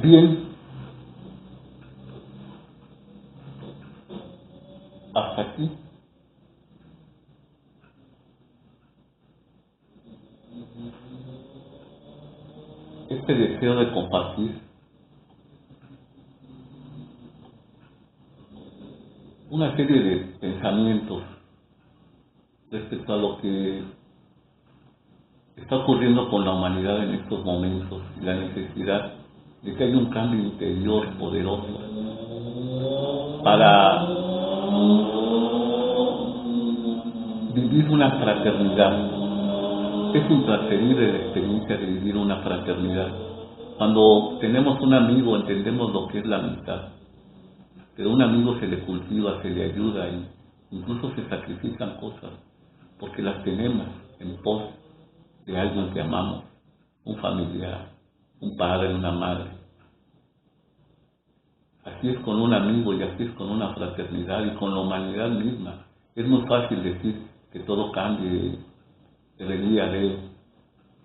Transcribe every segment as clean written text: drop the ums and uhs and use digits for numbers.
Bien, hasta aquí. Este deseo de compartir una serie de pensamientos respecto a lo que está ocurriendo con la humanidad en estos momentos y la necesidad de que haya un cambio interior poderoso para vivir una fraternidad. Es intransferible la experiencia de vivir una fraternidad. Cuando tenemos un amigo entendemos lo que es la amistad, pero a un amigo se le cultiva, se le ayuda y incluso se sacrifican cosas porque las tenemos en pos de alguien que amamos, un familiar, un padre, una madre. Así es con un amigo y así es con una fraternidad y con la humanidad misma. Es muy fácil decir que todo cambie, debería de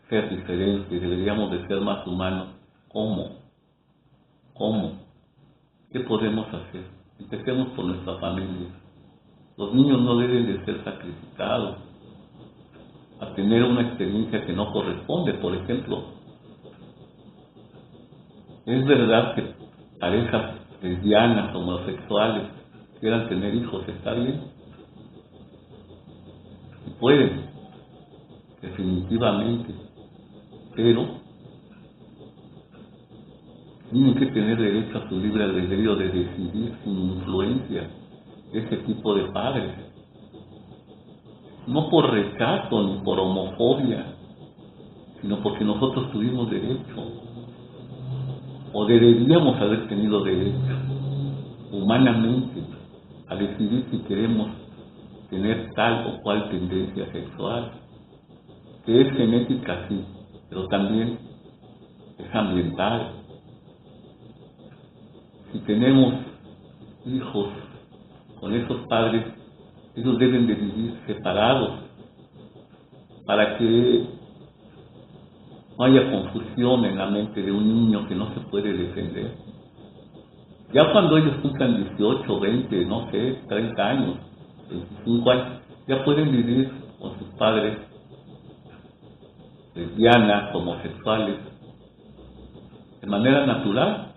ser diferente, deberíamos de ser más humanos. ¿Cómo? ¿Cómo? ¿Qué podemos hacer? Empecemos por nuestra familia. Los niños no deben de ser sacrificados a tener una experiencia que no corresponde. Por ejemplo, es verdad que parejas lesbianas, homosexuales, quieran tener hijos, ¿está bien? Y pueden, definitivamente, pero tienen que tener derecho a su libre albedrío de decidir sin influencia ese tipo de padres, no por rechazo ni por homofobia, sino porque nosotros tuvimos derecho, o deberíamos haber tenido derecho, humanamente, a decidir si queremos tener tal o cual tendencia sexual, que es genética, sí, pero también es ambiental. Si tenemos hijos con esos padres, ellos deben de vivir separados para que no haya confusión en la mente de un niño que no se puede defender. Ya cuando ellos cumplan 18, 20, no sé, 30 años, 25 años, ya pueden vivir con sus padres lesbianas, homosexuales, de manera natural,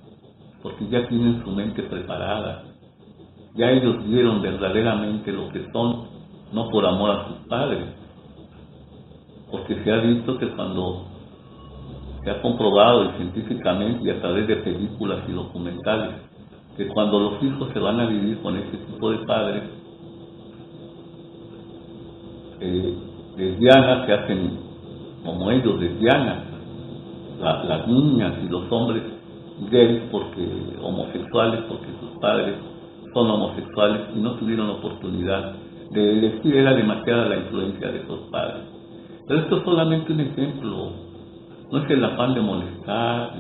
porque ya tienen su mente preparada. Ya ellos vieron verdaderamente lo que son, no por amor a sus padres, porque se ha visto que cuando se ha comprobado y científicamente y a través de películas y documentales, que cuando los hijos se van a vivir con ese tipo de padres, lesbianas se hacen como ellos, lesbianas, las niñas y los hombres gays porque homosexuales, porque sus padres son homosexuales y no tuvieron oportunidad de elegir, era demasiada la influencia de esos padres. Pero esto es solamente un ejemplo, no es el afán de molestar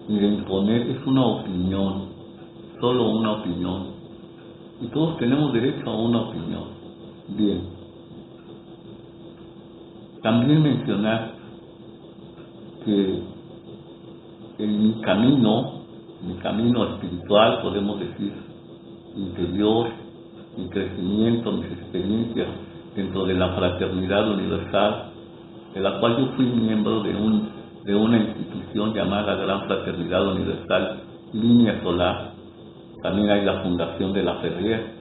ni de imponer, es una opinión, solo una opinión, y todos tenemos derecho a una opinión. Bien, también mencionar que en mi camino espiritual, podemos decir, interior, mi crecimiento, mis experiencias dentro de la fraternidad universal, de la cual yo fui miembro de una institución llamada Gran Fraternidad Universal Línea Solar. También hay la fundación de la Ferrier.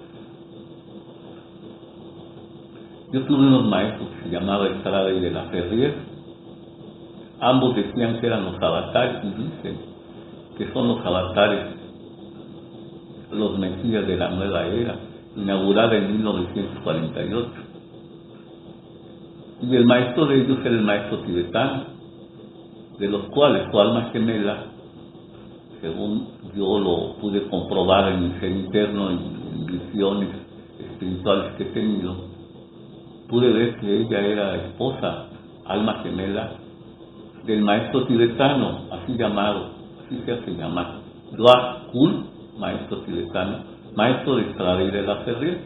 Yo tuve unos maestros que se llamaban Estrada y de la Ferrier. Ambos decían que eran los avatares, y dicen que son los avatares, los mesías de la nueva era, inaugurada en 1948. Y el maestro de ellos era el maestro tibetano, de los cuales su alma gemela, según yo lo pude comprobar en mi ser interno y en visiones espirituales que he tenido, pude ver que ella era esposa, alma gemela, del maestro tibetano, así llamado, así se hace llamar, Dwat Kul, maestro tibetano, maestro de Estrada y de la Ferrier.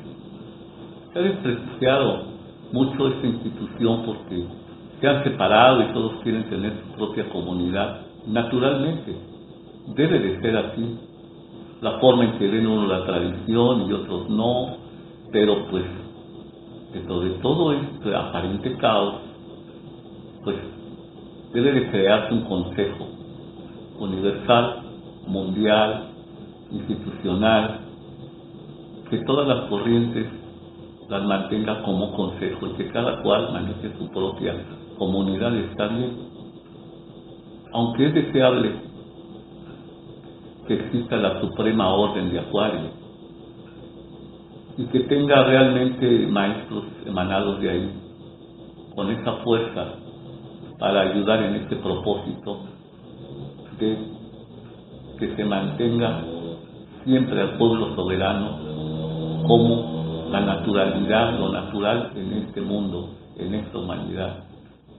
Se ha desprestigiado mucho esta institución porque se han separado y todos quieren tener su propia comunidad, naturalmente. debe de ser así. La forma en que ven uno la tradición y otros no, pero pues dentro de todo este aparente caos, pues debe de crearse un consejo universal, mundial, institucional, que todas las corrientes las mantenga como consejo y que cada cual maneje su propia comunidad. Está bien, aunque es deseable que exista la suprema orden de Acuario y que tenga realmente maestros emanados de ahí con esa fuerza para ayudar en este propósito de que se mantenga siempre al pueblo soberano como la naturalidad, lo natural en este mundo, en esta humanidad,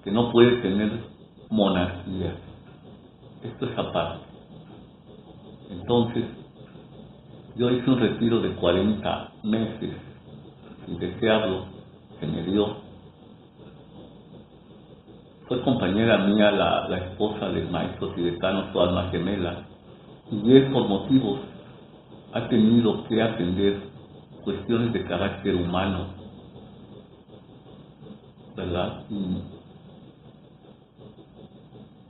que no puede tener monarquía. Esto es aparte. Entonces, yo hice un retiro de 40 meses, sin desearlo, se me dio. Fue compañera mía la esposa del maestro tibetano, su alma gemela, y él por motivos ha tenido que atender cuestiones de carácter humano, ¿verdad?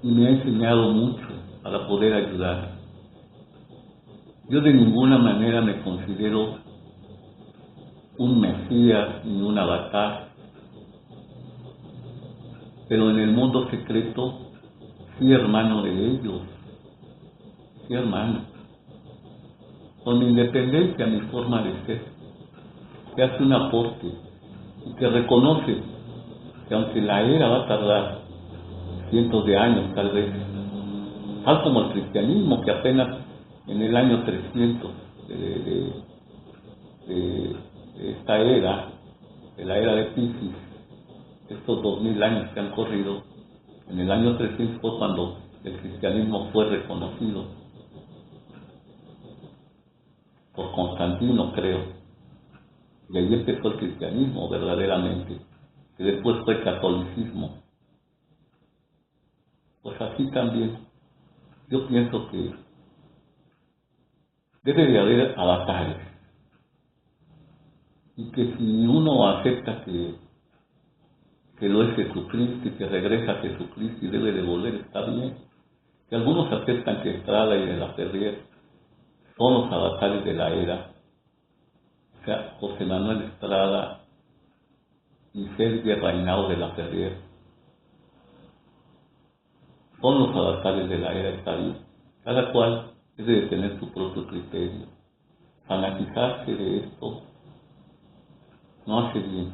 Y me ha enseñado mucho para poder ayudar. Yo de ninguna manera me considero un mesías ni un avatar, pero en el mundo secreto sí hermano de ellos, sí hermano. Con mi independencia, mi forma de ser, que hace un aporte y que reconoce que aunque la era va a tardar cientos de años tal vez, tal como el cristianismo, que apenas en el año 300 de esta era, de la era de Piscis, estos 2000 años que han corrido, en el año 300 fue cuando el cristianismo fue reconocido por Constantino, creo, y ahí empezó el cristianismo verdaderamente, que después fue el catolicismo. Pues así también, yo pienso que debe de haber avatares, y que si uno acepta que lo es Jesucristo y que regresa a Jesucristo y debe de volver, está bien. Que algunos aceptan que Estrada y de la Ferrier son los avatares de la era, o sea, José Manuel Estrada y Sergio Reinao de la Ferrier son los avatares de la era, está bien. Cada cual debe de tener su propio criterio. Fanatizarse de esto no hace bien.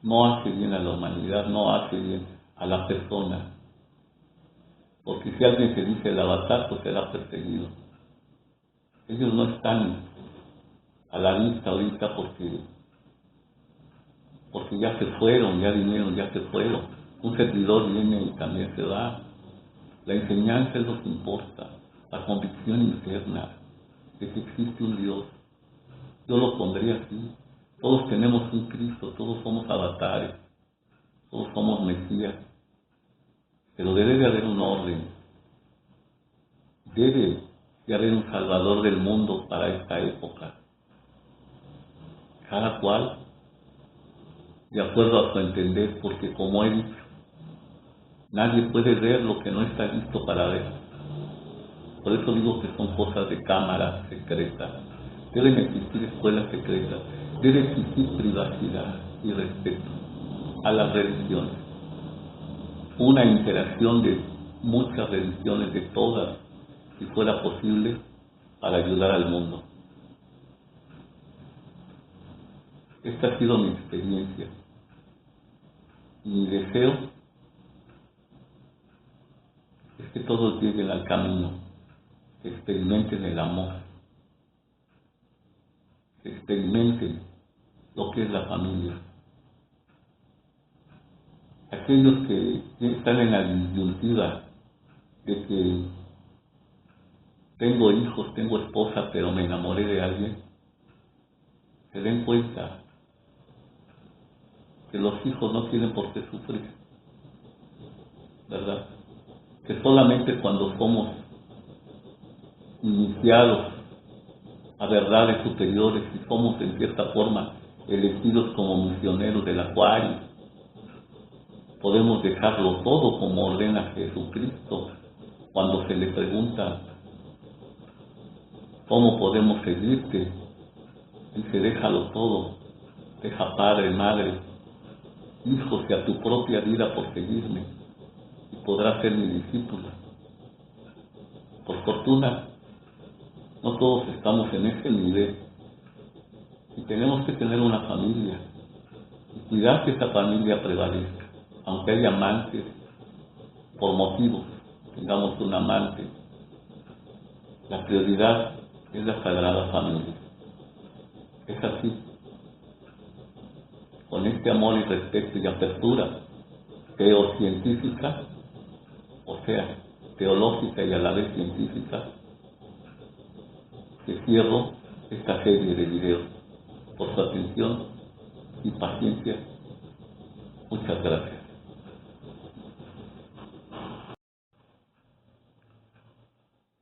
No hace bien a la humanidad, no hace bien a la persona. Porque si alguien se dice el avatar, pues será perseguido. Ellos no están a la vista ahorita porque ya se fueron, ya vinieron, ya se fueron. Un servidor viene y también se va. La enseñanza es lo que importa, la convicción interna de que existe un Dios. Yo lo pondría así. Todos tenemos un Cristo, todos somos avatares, todos somos Mesías, pero debe de haber un orden, debe de haber un Salvador del mundo para esta época. Cada cual de acuerdo a su entender, porque como he dicho, nadie puede ver lo que no está listo para ver. Por eso digo que son cosas de cámara secreta. Deben existir escuelas secretas, debe existir privacidad y respeto a las religiones. Una interacción de muchas religiones, de todas, si fuera posible, para ayudar al mundo. Esta ha sido mi experiencia. Mi deseo es que todos lleguen al camino, que experimenten el amor, que experimenten lo que es la familia. Aquellos que están en la disyuntiva de que tengo hijos, tengo esposa, pero me enamoré de alguien, se den cuenta que los hijos no tienen por qué sufrir, ¿verdad? Que solamente cuando somos iniciados a verdades superiores y somos en cierta forma elegidos como misioneros del acuario. Podemos dejarlo todo como ordena Jesucristo cuando se le pregunta ¿cómo podemos seguirte? Dice, déjalo todo, deja padre, madre, hijos y a tu propia vida por seguirme y podrás ser mi discípulo. Por fortuna, no todos estamos en ese nivel y tenemos que tener una familia y cuidar que esa familia prevalezca, aunque haya amantes, por motivos, tengamos un amante. La prioridad es la Sagrada Familia. Es así, con este amor y respeto y apertura teocientífica, o sea, teológica y a la vez científica, que cierro esta serie de videos. Por su atención y paciencia, muchas gracias.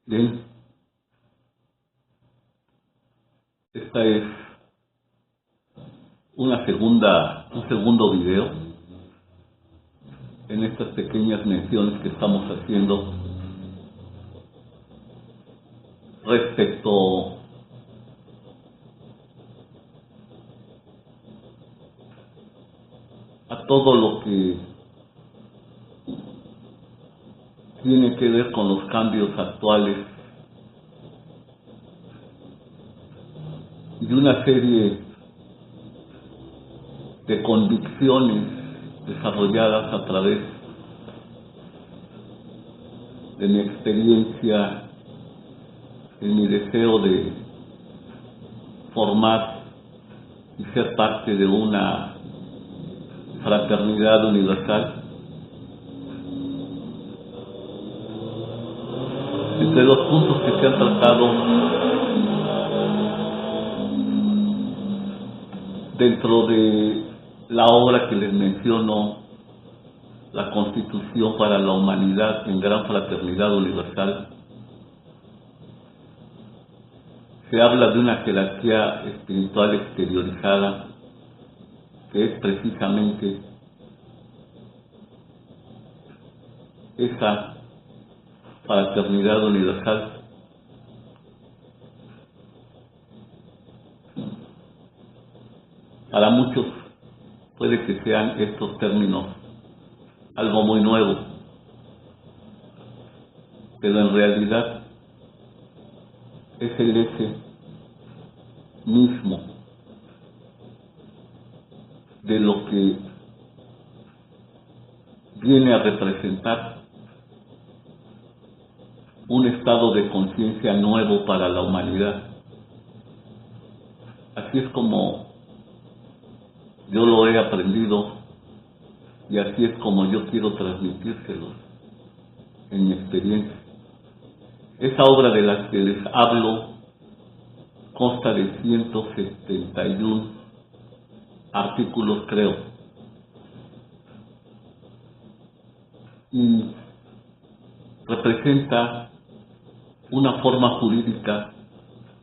Bien, esta es un segundo video en estas pequeñas menciones que estamos haciendo respecto a todo lo que tiene que ver con los cambios actuales y una serie de convicciones desarrolladas a través de mi experiencia, en mi deseo de formar y ser parte de una fraternidad universal. Entre los puntos que se han tratado dentro de la obra que les menciono, la Constitución para la Humanidad en Gran Fraternidad Universal, se habla de una jerarquía espiritual exteriorizada, que es precisamente esa fraternidad universal. Para muchos puede que sean estos términos algo muy nuevo, pero en realidad es el eje mismo de lo que viene a representar un estado de conciencia nuevo para la humanidad. Así es como yo lo he aprendido y así es como yo quiero transmitírselos en mi experiencia. Esa obra de la que les hablo consta de 171 artículos, creo, y representa una forma jurídica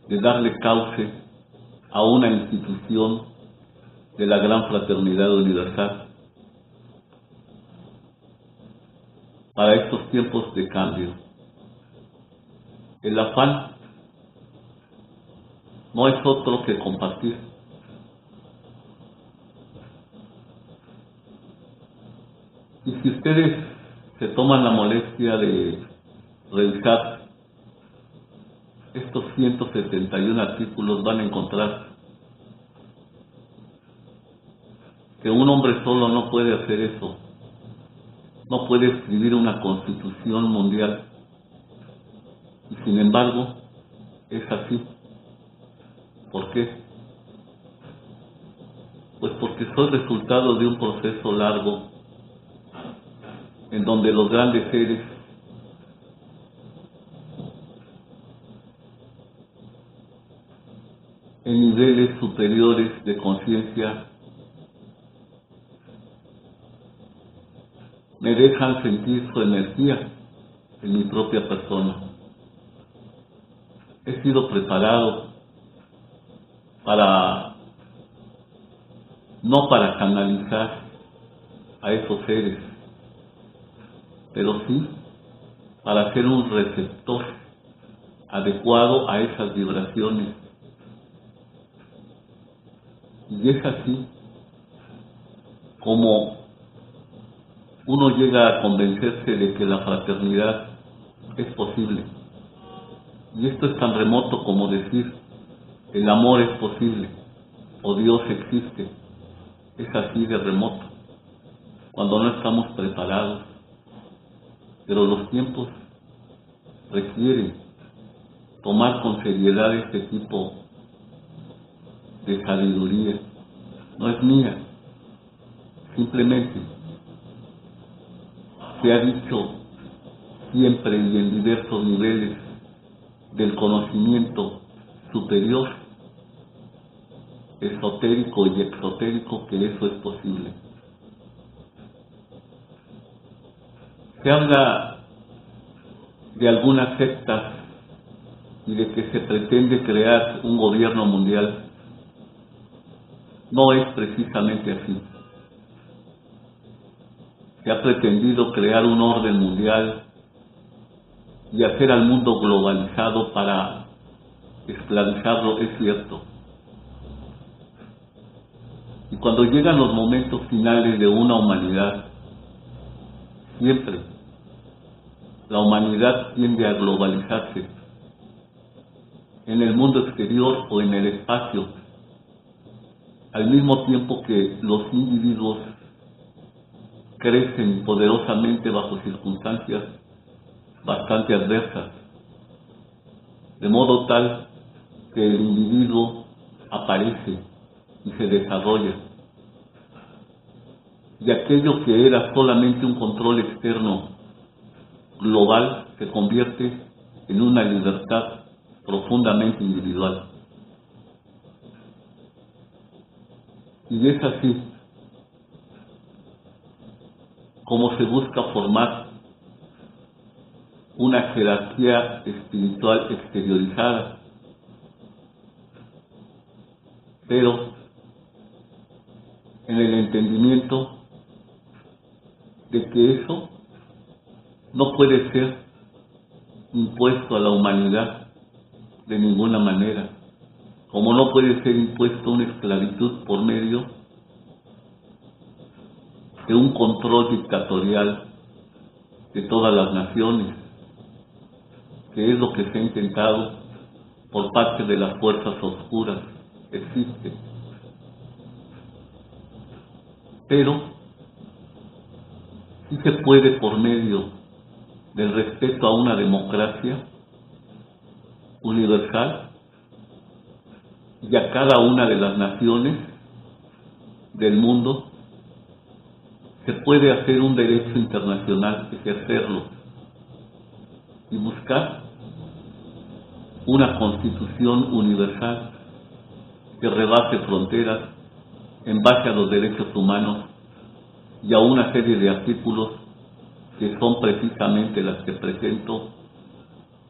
de darle cauce a una institución de la Gran Fraternidad Universal para estos tiempos de cambio. El afán no es otro que compartir. Y si ustedes se toman la molestia de revisar estos 171 artículos, van a encontrar que un hombre solo no puede hacer eso, no puede escribir una constitución mundial, y sin embargo es así. ¿Por qué? Pues porque soy resultado de un proceso largo en donde los grandes seres en niveles superiores de conciencia me dejan sentir su energía en mi propia persona. he sido preparado no para canalizar a esos seres, pero sí para ser un receptor adecuado a esas vibraciones. Y es así como uno llega a convencerse de que la fraternidad es posible. Y esto es tan remoto como decir, el amor es posible o Dios existe. Es así de remoto, cuando no estamos preparados. Pero los tiempos requieren tomar con seriedad este tipo de sabiduría. No es mía, simplemente se ha dicho siempre y en diversos niveles del conocimiento superior, esotérico y exotérico, que eso es posible. Se habla de algunas sectas y de que se pretende crear un gobierno mundial. No es precisamente así. Se ha pretendido crear un orden mundial y hacer al mundo globalizado para esclavizarlo, es cierto. Y cuando llegan los momentos finales de una humanidad, siempre la humanidad tiende a globalizarse en el mundo exterior o en el espacio, al mismo tiempo que los individuos crecen poderosamente bajo circunstancias bastante adversas, de modo tal que el individuo aparece y se desarrolla, y aquello que era solamente un control externo global se convierte en una libertad profundamente individual. Y es así como se busca formar una jerarquía espiritual exteriorizada, pero en el entendimiento de que eso no puede ser impuesto a la humanidad de ninguna manera, como no puede ser impuesto una esclavitud por medio de un control dictatorial de todas las naciones, que es lo que se ha intentado por parte de las fuerzas oscuras. Existe. Pero sí se puede, por medio del respeto a una democracia universal y a cada una de las naciones del mundo, se puede hacer un derecho internacional, ejercerlo y buscar una constitución universal que rebase fronteras en base a los derechos humanos y a una serie de artículos que son precisamente las que presento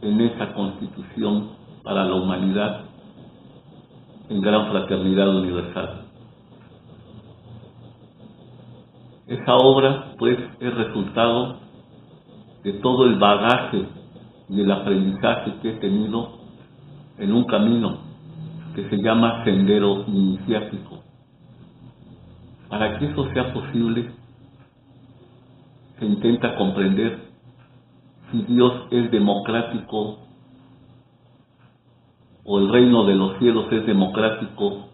en esa constitución para la humanidad en gran fraternidad universal. Esa obra, pues, es resultado de todo el bagaje y el aprendizaje que he tenido en un camino que se llama sendero iniciático. Para que eso sea posible, se intenta comprender si Dios es democrático o el reino de los cielos es democrático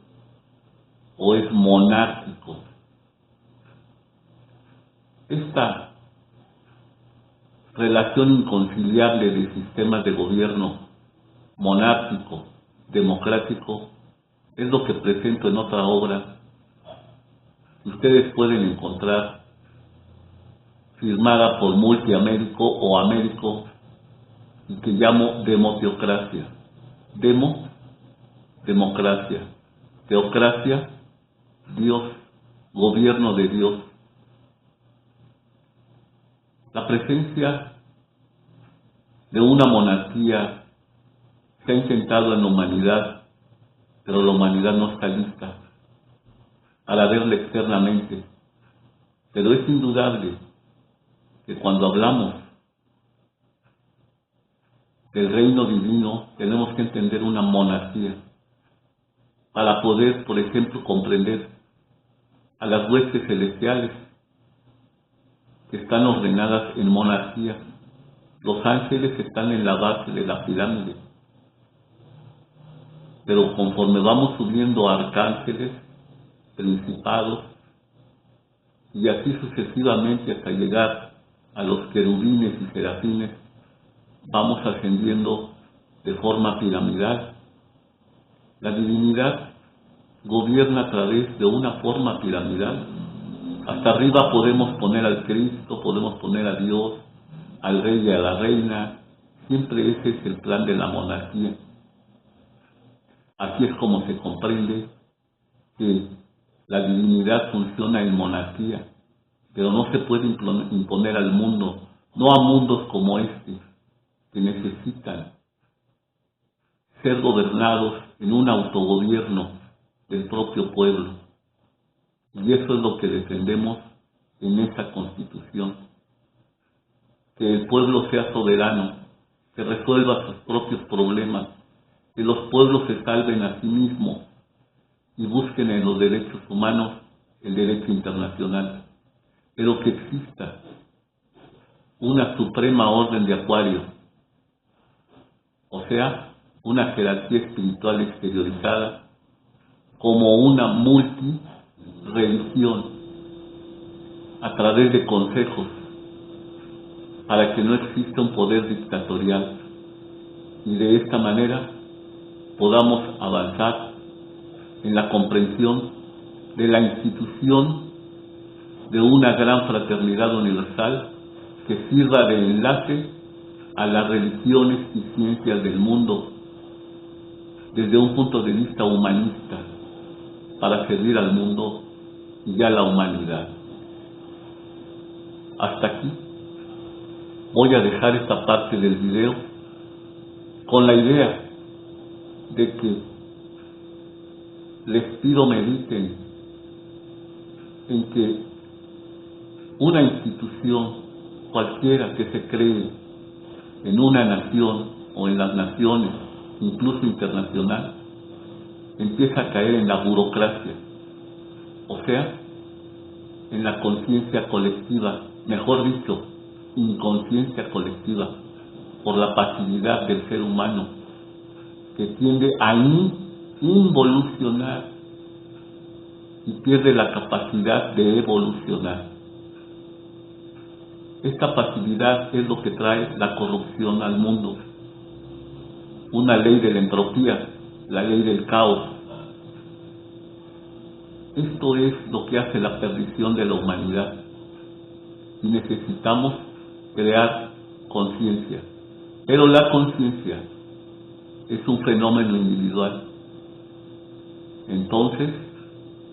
o es monárquico. Esta relación inconciliable de sistemas de gobierno monárquico, democrático, es lo que presento en otra obra que ustedes pueden encontrar firmada por Multiamérico o Américo y que llamo Demoteocracia. Demo, democracia. Teocracia, Dios, gobierno de Dios. La presencia de una monarquía Se ha intentado en la humanidad, pero la humanidad no está lista para verla externamente. Pero es indudable que cuando hablamos del reino divino tenemos que entender una monarquía para poder, por ejemplo, comprender a las huestes celestiales que están ordenadas en monarquía. Los ángeles están en la base de la pirámide, pero conforme vamos subiendo a arcángeles, principados, y así sucesivamente hasta llegar a los querubines y serafines, vamos ascendiendo de forma piramidal. La divinidad gobierna a través de una forma piramidal. Hasta arriba podemos poner al Cristo, podemos poner a Dios, al rey y a la reina. Siempre ese es el plan de la monarquía. Así es como se comprende que la divinidad funciona en monarquía, pero no se puede imponer al mundo, no a mundos como este, que necesitan ser gobernados en un autogobierno del propio pueblo. Y eso es lo que defendemos en esta Constitución, que el pueblo sea soberano, que resuelva sus propios problemas, que los pueblos se salven a sí mismos y busquen en los derechos humanos el derecho internacional, pero que exista una suprema orden de Acuario, o sea, una jerarquía espiritual exteriorizada como una multireligión a través de consejos para que no exista un poder dictatorial y de esta manera podamos avanzar en la comprensión de la institución de una gran fraternidad universal que sirva de enlace a las religiones y ciencias del mundo desde un punto de vista humanista para servir al mundo y a la humanidad. Hasta aquí voy a dejar esta parte del video con la idea de que les pido mediten en que una institución cualquiera que se cree en una nación o en las naciones, incluso internacional, empieza a caer en la burocracia, o sea, en la conciencia colectiva, mejor dicho, inconsciencia colectiva, por la pasividad del ser humano, que tiende a involucionar y pierde la capacidad de evolucionar. Esta pasividad es lo que trae la corrupción al mundo, una ley de la entropía, la ley del caos. Esto es lo que hace la perdición de la humanidad y necesitamos crear conciencia, pero la conciencia es un fenómeno individual. Entonces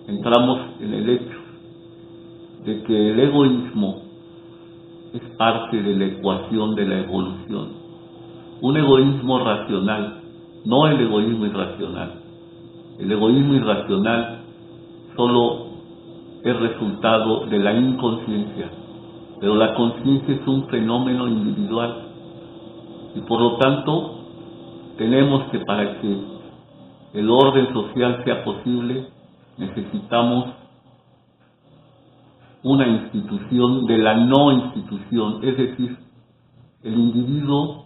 entramos en el hecho de que el egoísmo es parte de la ecuación de la evolución, un egoísmo racional, no el egoísmo irracional. El egoísmo irracional solo es resultado de la inconsciencia, pero la conciencia es un fenómeno individual y por lo tanto tenemos que, para que el orden social sea posible, necesitamos una institución de la no institución, es decir, el individuo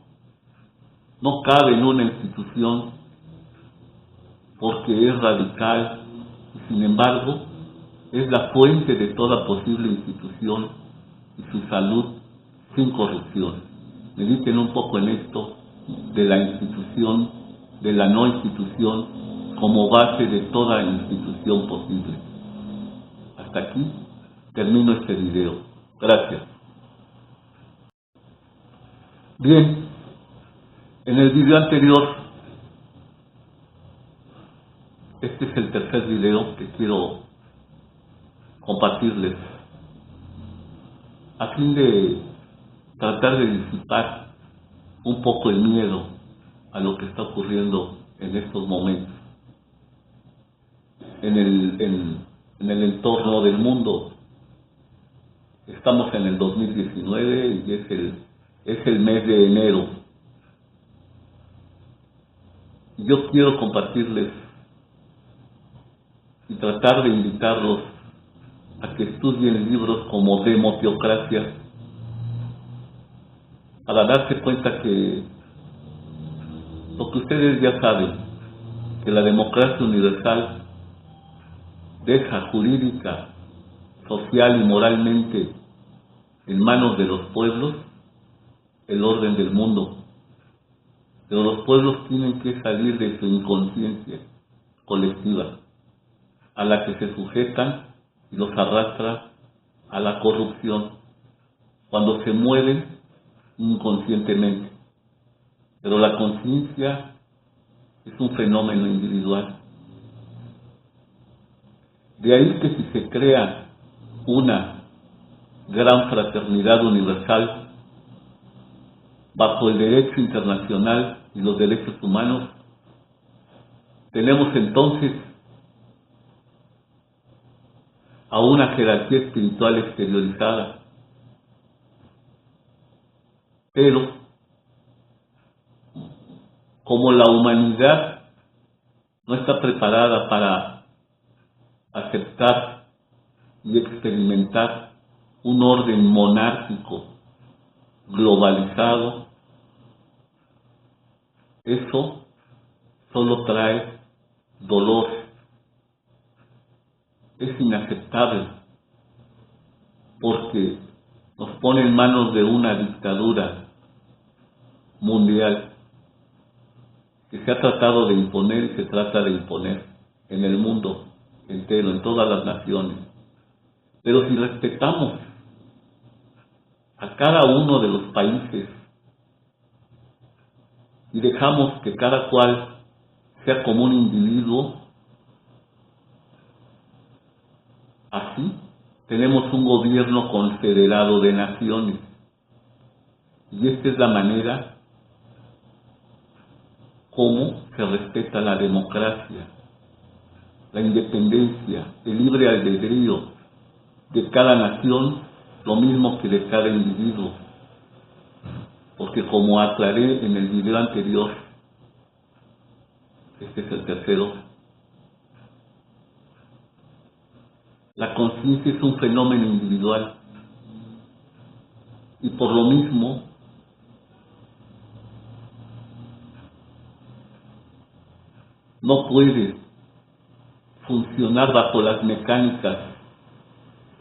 no cabe en una institución porque es radical y sin embargo es la fuente de toda posible institución y su salud sin corrupción. Mediten un poco en esto de la institución, de la no institución como base de toda institución posible. Hasta aquí termino este video. Gracias. Bien, en el video anterior, este es el tercer video que quiero compartirles a fin de tratar de disipar un poco el miedo a lo que está ocurriendo en estos momentos en el entorno del mundo. Estamos en el 2019 y es el mes de enero. Yo quiero compartirles y tratar de invitarlos a que estudien libros como Democracia, para darse cuenta que lo que ustedes ya saben, que la democracia universal deja jurídica, social y moralmente en manos de los pueblos el orden del mundo. Pero los pueblos tienen que salir de su inconsciencia colectiva, a la que se sujetan y los arrastra a la corrupción cuando se mueven inconscientemente. Pero la conciencia es un fenómeno individual. De ahí que si se crea una gran fraternidad universal bajo el derecho internacional y los derechos humanos, tenemos entonces a una jerarquía espiritual exteriorizada. Pero, como la humanidad no está preparada para aceptar y experimentar un orden monárquico globalizado, eso solo trae dolor. Es inaceptable porque nos pone en manos de una dictadura mundial que se ha tratado de imponer y se trata de imponer en el mundo entero, en todas las naciones. Pero si respetamos a cada uno de los países y dejamos que cada cual sea como un individuo, así tenemos un gobierno confederado de naciones. Y esta es la manera como se respeta la democracia, la independencia, el libre albedrío de cada nación, lo mismo que de cada individuo. Porque como aclaré en el video anterior, este es el tercero, la conciencia es un fenómeno individual y por lo mismo no puede funcionar bajo las mecánicas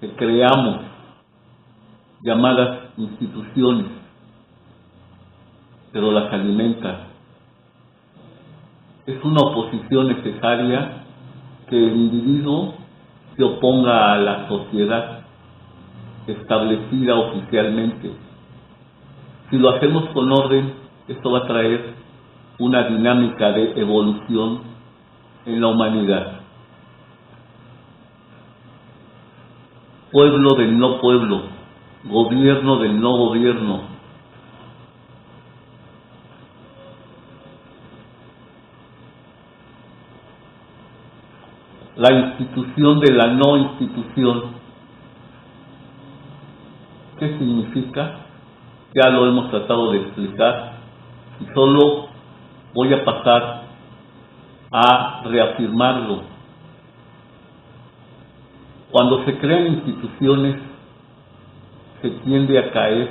que creamos, llamadas instituciones, pero las alimenta. Es una oposición necesaria que el individuo se oponga a la sociedad establecida oficialmente. Si lo hacemos con orden, esto va a traer una dinámica de evolución en la humanidad. Pueblo del no pueblo, gobierno del no gobierno. La institución de la no institución. ¿Qué significa? Ya lo hemos tratado de explicar y solo voy a pasar a reafirmarlo. Cuando se crean instituciones, se tiende a caer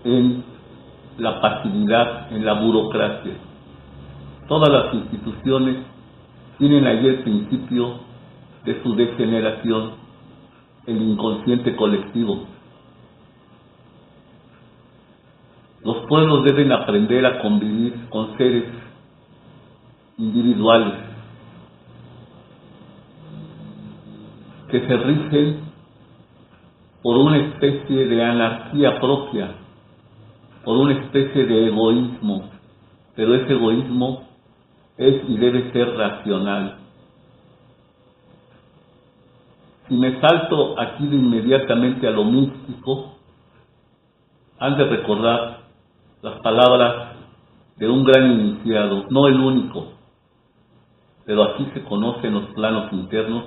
en la pasividad, en la burocracia. Todas las instituciones tienen ahí el principio de su degeneración, el inconsciente colectivo. Los pueblos deben aprender a convivir con seres individuales que se rigen por una especie de anarquía propia, por una especie de egoísmo, pero ese egoísmo es y debe ser racional. Si me salto aquí de inmediatamente a lo místico, han de recordar las palabras de un gran iniciado, no el único, pero así se conoce en los planos internos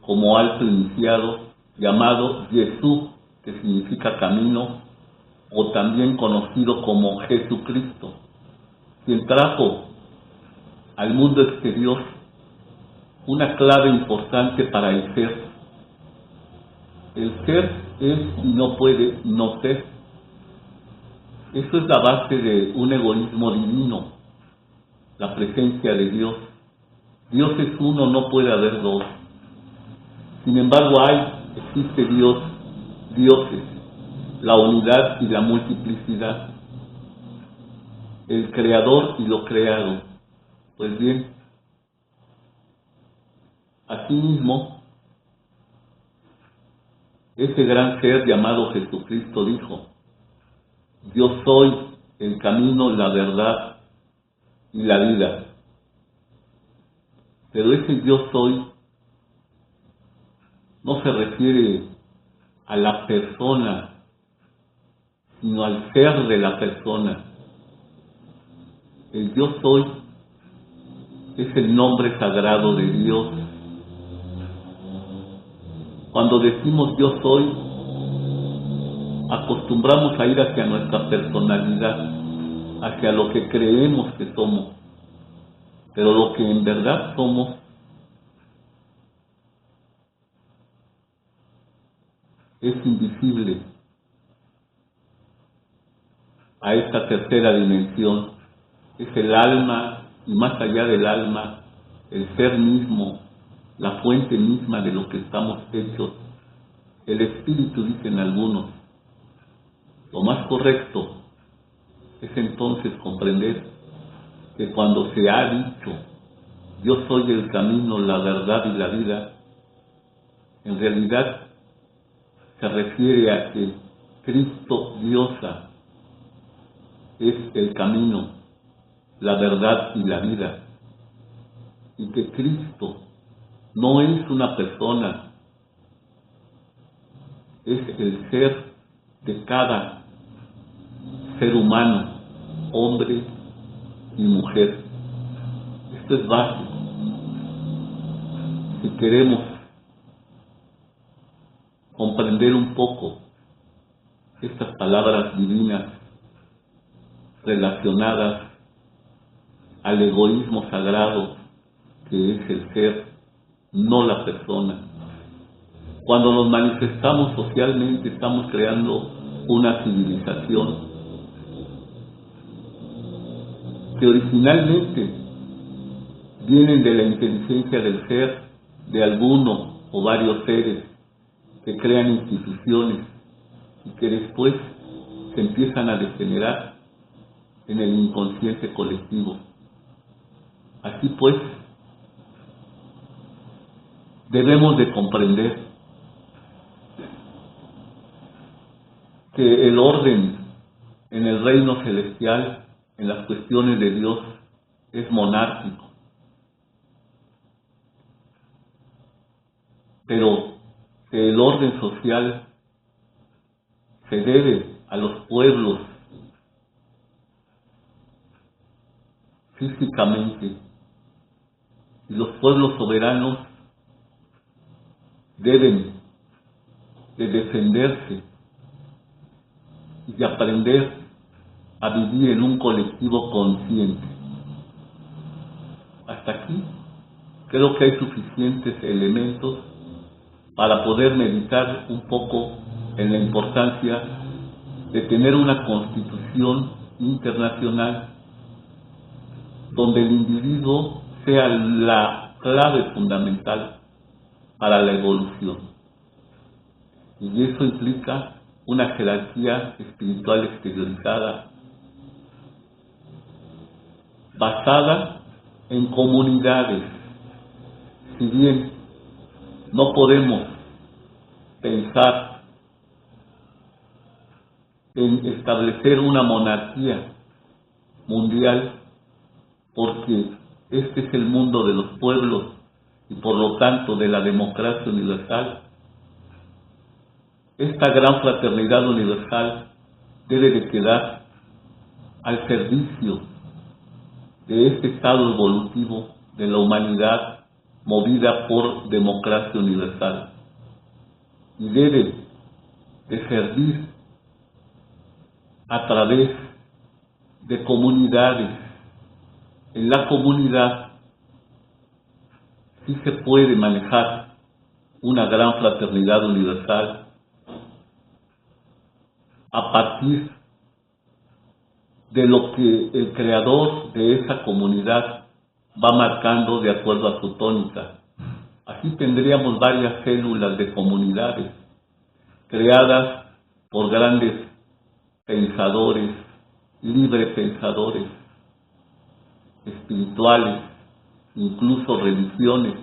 como alto iniciado, llamado Jesús, que significa camino, o también conocido como Jesucristo, quien trajo al mundo exterior una clave importante para el ser. El ser es y no puede no ser. Eso es la base de un egoísmo divino, la presencia de Dios. Dios es uno, no puede haber dos. Sin embargo, existe Dios, dioses, la unidad y la multiplicidad, el creador y lo creado. Pues bien, asimismo, ese gran ser llamado Jesucristo dijo: yo soy el camino, la verdad y la vida. Pero ese yo soy no se refiere a la persona, sino al ser de la persona. El yo soy es el nombre sagrado de Dios. Cuando decimos yo soy, acostumbramos a ir hacia nuestra personalidad, hacia lo que creemos que somos, pero lo que en verdad somos es invisible a esta tercera dimensión. Es el alma, y más allá del alma, el ser mismo, la fuente misma de lo que estamos hechos. El espíritu, dicen algunos. Lo más correcto es entonces comprender que cuando se ha dicho yo soy el camino, la verdad y la vida, en realidad se refiere a que Cristo diosa es el camino, la verdad y la vida, y que Cristo no es una persona, es el ser de cada ser humano, hombre y mujer. Esto es básico. Si queremos comprender un poco estas palabras divinas relacionadas al egoísmo sagrado que es el ser, no la persona. Cuando nos manifestamos socialmente, estamos creando una civilización que originalmente vienen de la inteligencia del ser, de alguno o varios seres que crean instituciones y que después se empiezan a degenerar en el inconsciente colectivo. Así pues, debemos de comprender que el orden en el reino celestial, en las cuestiones de Dios, es monárquico. Pero que el orden social se debe a los pueblos físicamente, y los pueblos soberanos deben de defenderse y de aprender a vivir en un colectivo consciente. Hasta aquí creo que hay suficientes elementos para poder meditar un poco en la importancia de tener una constitución internacional donde el individuo sea la clave fundamental para la evolución. Y eso implica una jerarquía espiritual exteriorizada, basada en comunidades. Si bien no podemos pensar en establecer una monarquía mundial, porque este es el mundo de los pueblos y por lo tanto de la democracia universal, esta gran fraternidad universal debe de quedar al servicio de este estado evolutivo de la humanidad movida por democracia universal, y debe de servir a través de comunidades. En la comunidad sí se puede manejar una gran fraternidad universal a partir de lo que el creador de esa comunidad va marcando de acuerdo a su tónica. Así tendríamos varias células de comunidades creadas por grandes pensadores, libre pensadores, espirituales, incluso religiones,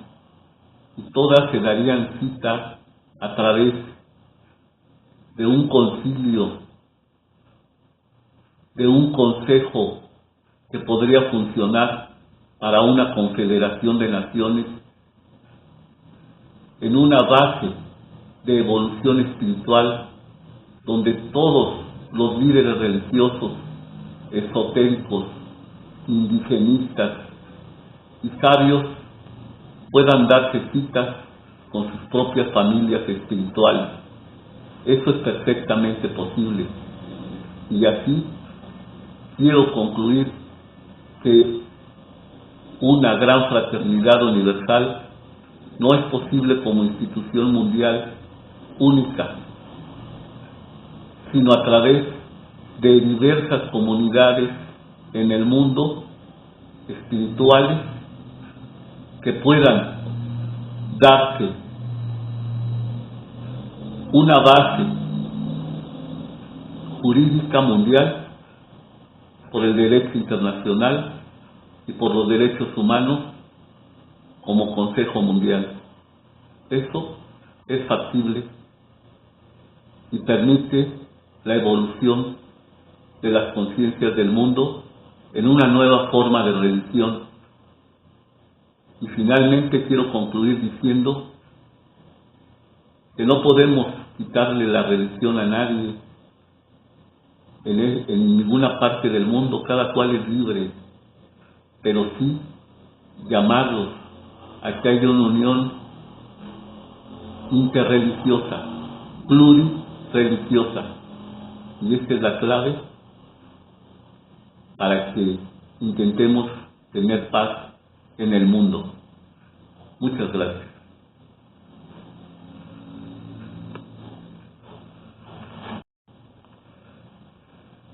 y todas se darían cita a través de un concilio, de un consejo que podría funcionar para una confederación de naciones en una base de evolución espiritual donde todos los líderes religiosos, esotéricos, indigenistas y sabios puedan darse citas con sus propias familias espirituales. Eso es perfectamente posible. Y así quiero concluir que una gran fraternidad universal no es posible como institución mundial única, sino a través de diversas comunidades en el mundo espirituales que puedan darse una base jurídica mundial por el derecho internacional y por los derechos humanos como Consejo Mundial. Eso es factible y permite la evolución de las conciencias del mundo en una nueva forma de religión. Y finalmente quiero concluir diciendo que no podemos quitarle la religión a nadie en ninguna parte del mundo, cada cual es libre, pero sí llamarlos a que haya una unión interreligiosa, plurireligiosa, y esta es la clave para que intentemos tener paz en el mundo. Muchas gracias.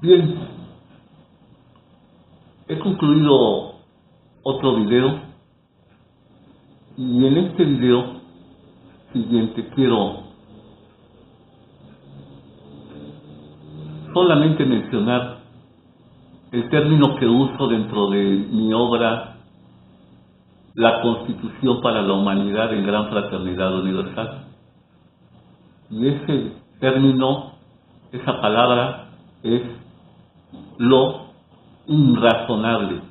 Bien, he concluido otro video y en este video siguiente quiero solamente mencionar el término que uso dentro de mi obra La Constitución para la Humanidad en Gran Fraternidad Universal. Y ese término, esa palabra es lo irrazonable.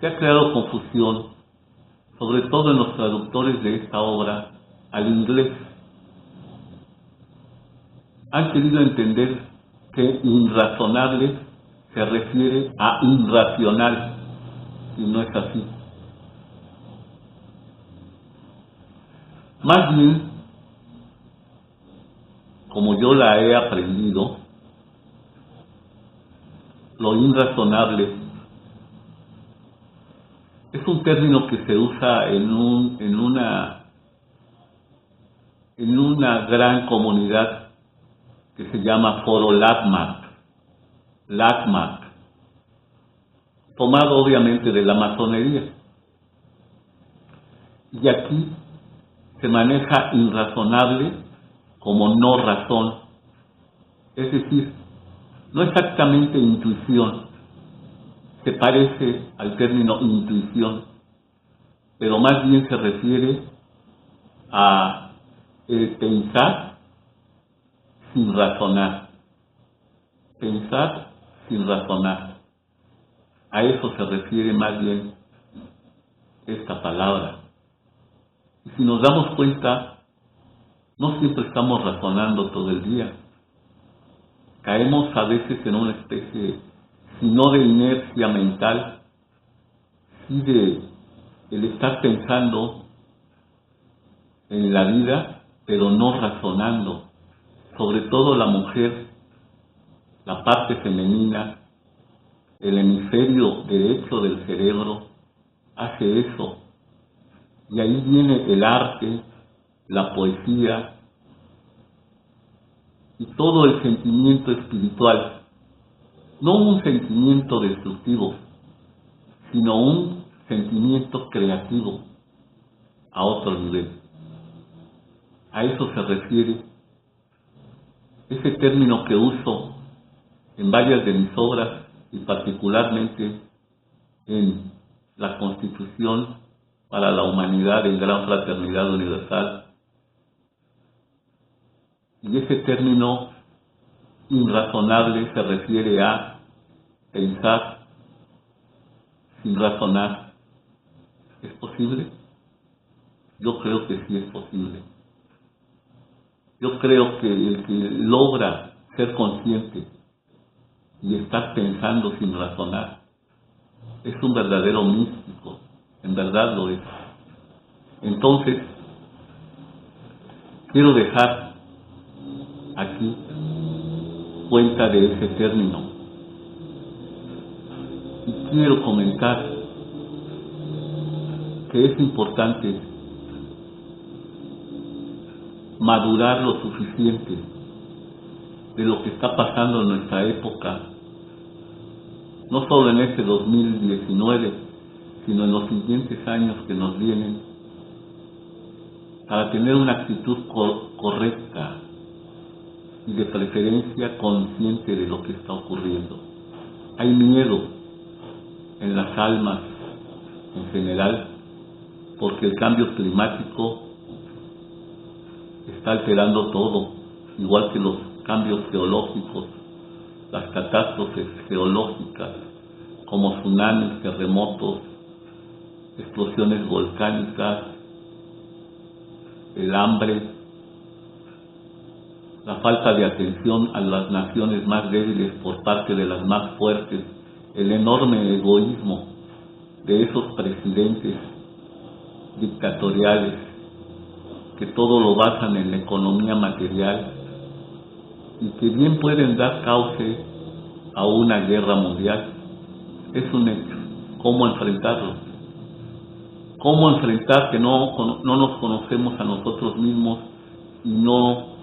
Se ha creado confusión, sobre todo en los traductores de esta obra al inglés. Han querido entender que irrazonable se refiere a irracional, y no es así. Más bien, como yo la he aprendido, lo irrazonable es un término que se usa en una gran comunidad que se llama Foro LACMAC, tomado obviamente de la masonería. Y aquí se maneja irrazonable como no razón, es decir, no exactamente intuición, se parece al término intuición, pero más bien se refiere a pensar sin razonar, pensar sin razonar. A eso se refiere más bien esta palabra. Y si nos damos cuenta, no siempre estamos razonando todo el día. caemos a veces en una especie, si no de inercia mental, sí de el estar pensando en la vida, pero no razonando. Sobre todo la mujer, la parte femenina, el hemisferio derecho del cerebro hace eso. Y ahí viene el arte, la poesía y todo el sentimiento espiritual. No un sentimiento destructivo, sino un sentimiento creativo a otro nivel. A eso se refiere ese término que uso en varias de mis obras y particularmente en la Constitución para la Humanidad en Gran Fraternidad Universal. Y ese término irrazonable se refiere a pensar sin razonar. ¿Es posible? Yo creo que sí es posible. Yo creo que el que logra ser consciente y estar pensando sin razonar es un verdadero místico, en verdad lo es. Entonces, quiero dejar aquí cuenta de ese término y quiero comentar que es importante madurar lo suficiente de lo que está pasando en nuestra época, no solo en este 2019, sino en los siguientes años que nos vienen, para tener una actitud correcta y de preferencia consciente de lo que está ocurriendo. Hay miedo en las almas en general porque el cambio climático está alterando todo, igual que los cambios geológicos, las catástrofes geológicas como tsunamis, terremotos, explosiones volcánicas, el hambre, la falta de atención a las naciones más débiles por parte de las más fuertes, el enorme egoísmo de esos presidentes dictatoriales que todo lo basan en la economía material y que bien pueden dar cauce a una guerra mundial. Es un hecho. ¿Cómo enfrentarlo? ¿Cómo enfrentar que no nos conocemos a nosotros mismos y no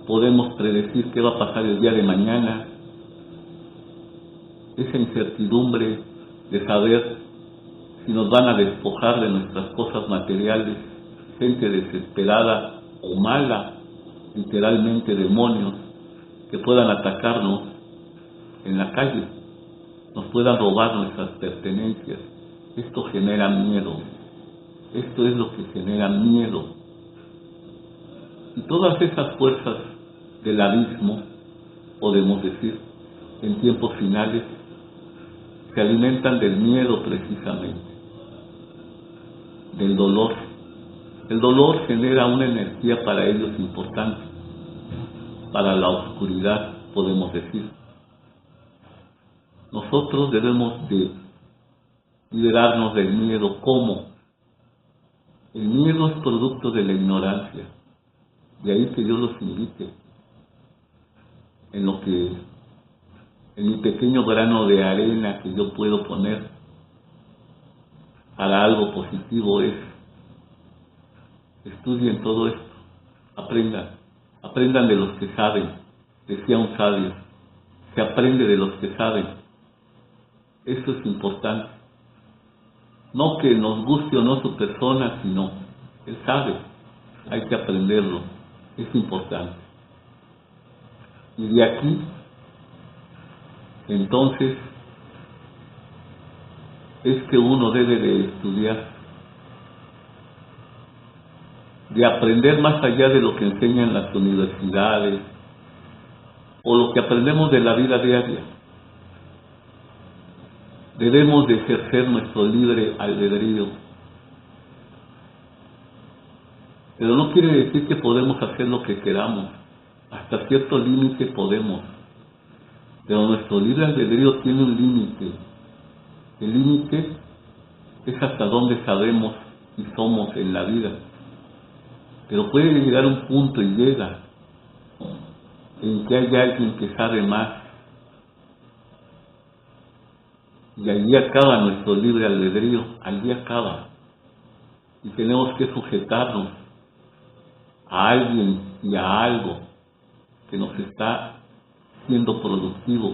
podemos predecir qué va a pasar el día de mañana? Esa incertidumbre de saber si nos van a despojar de nuestras cosas materiales, gente desesperada o mala, literalmente demonios, que puedan atacarnos en la calle, nos puedan robar nuestras pertenencias. Esto genera miedo. Esto es lo que genera miedo. Y todas esas fuerzas del abismo, podemos decir, en tiempos finales, se alimentan del miedo precisamente, del dolor. El dolor genera una energía para ellos importante, para la oscuridad, podemos decir. Nosotros debemos de liberarnos del miedo. ¿Cómo? El miedo es producto de la ignorancia. De ahí que yo los invite en mi pequeño grano de arena que yo puedo poner para algo positivo es: estudien todo esto, aprendan de los que saben. Decía un sabio, se aprende de los que saben. Eso es importante. No que nos guste o no su persona, sino él sabe, hay que aprenderlo, es importante. Y de aquí, entonces, es que uno debe de estudiar, de aprender más allá de lo que enseñan las universidades o lo que aprendemos de la vida diaria. Debemos de ejercer nuestro libre albedrío. Pero no quiere decir que podemos hacer lo que queramos. Hasta cierto límite podemos. Pero nuestro libre albedrío tiene un límite. El límite es hasta donde sabemos y somos en la vida. Pero puede llegar un punto, y llega, en que hay alguien que sabe más. Y allí acaba nuestro libre albedrío, allí acaba. Y tenemos que sujetarnos a alguien y a algo que nos está siendo productivo,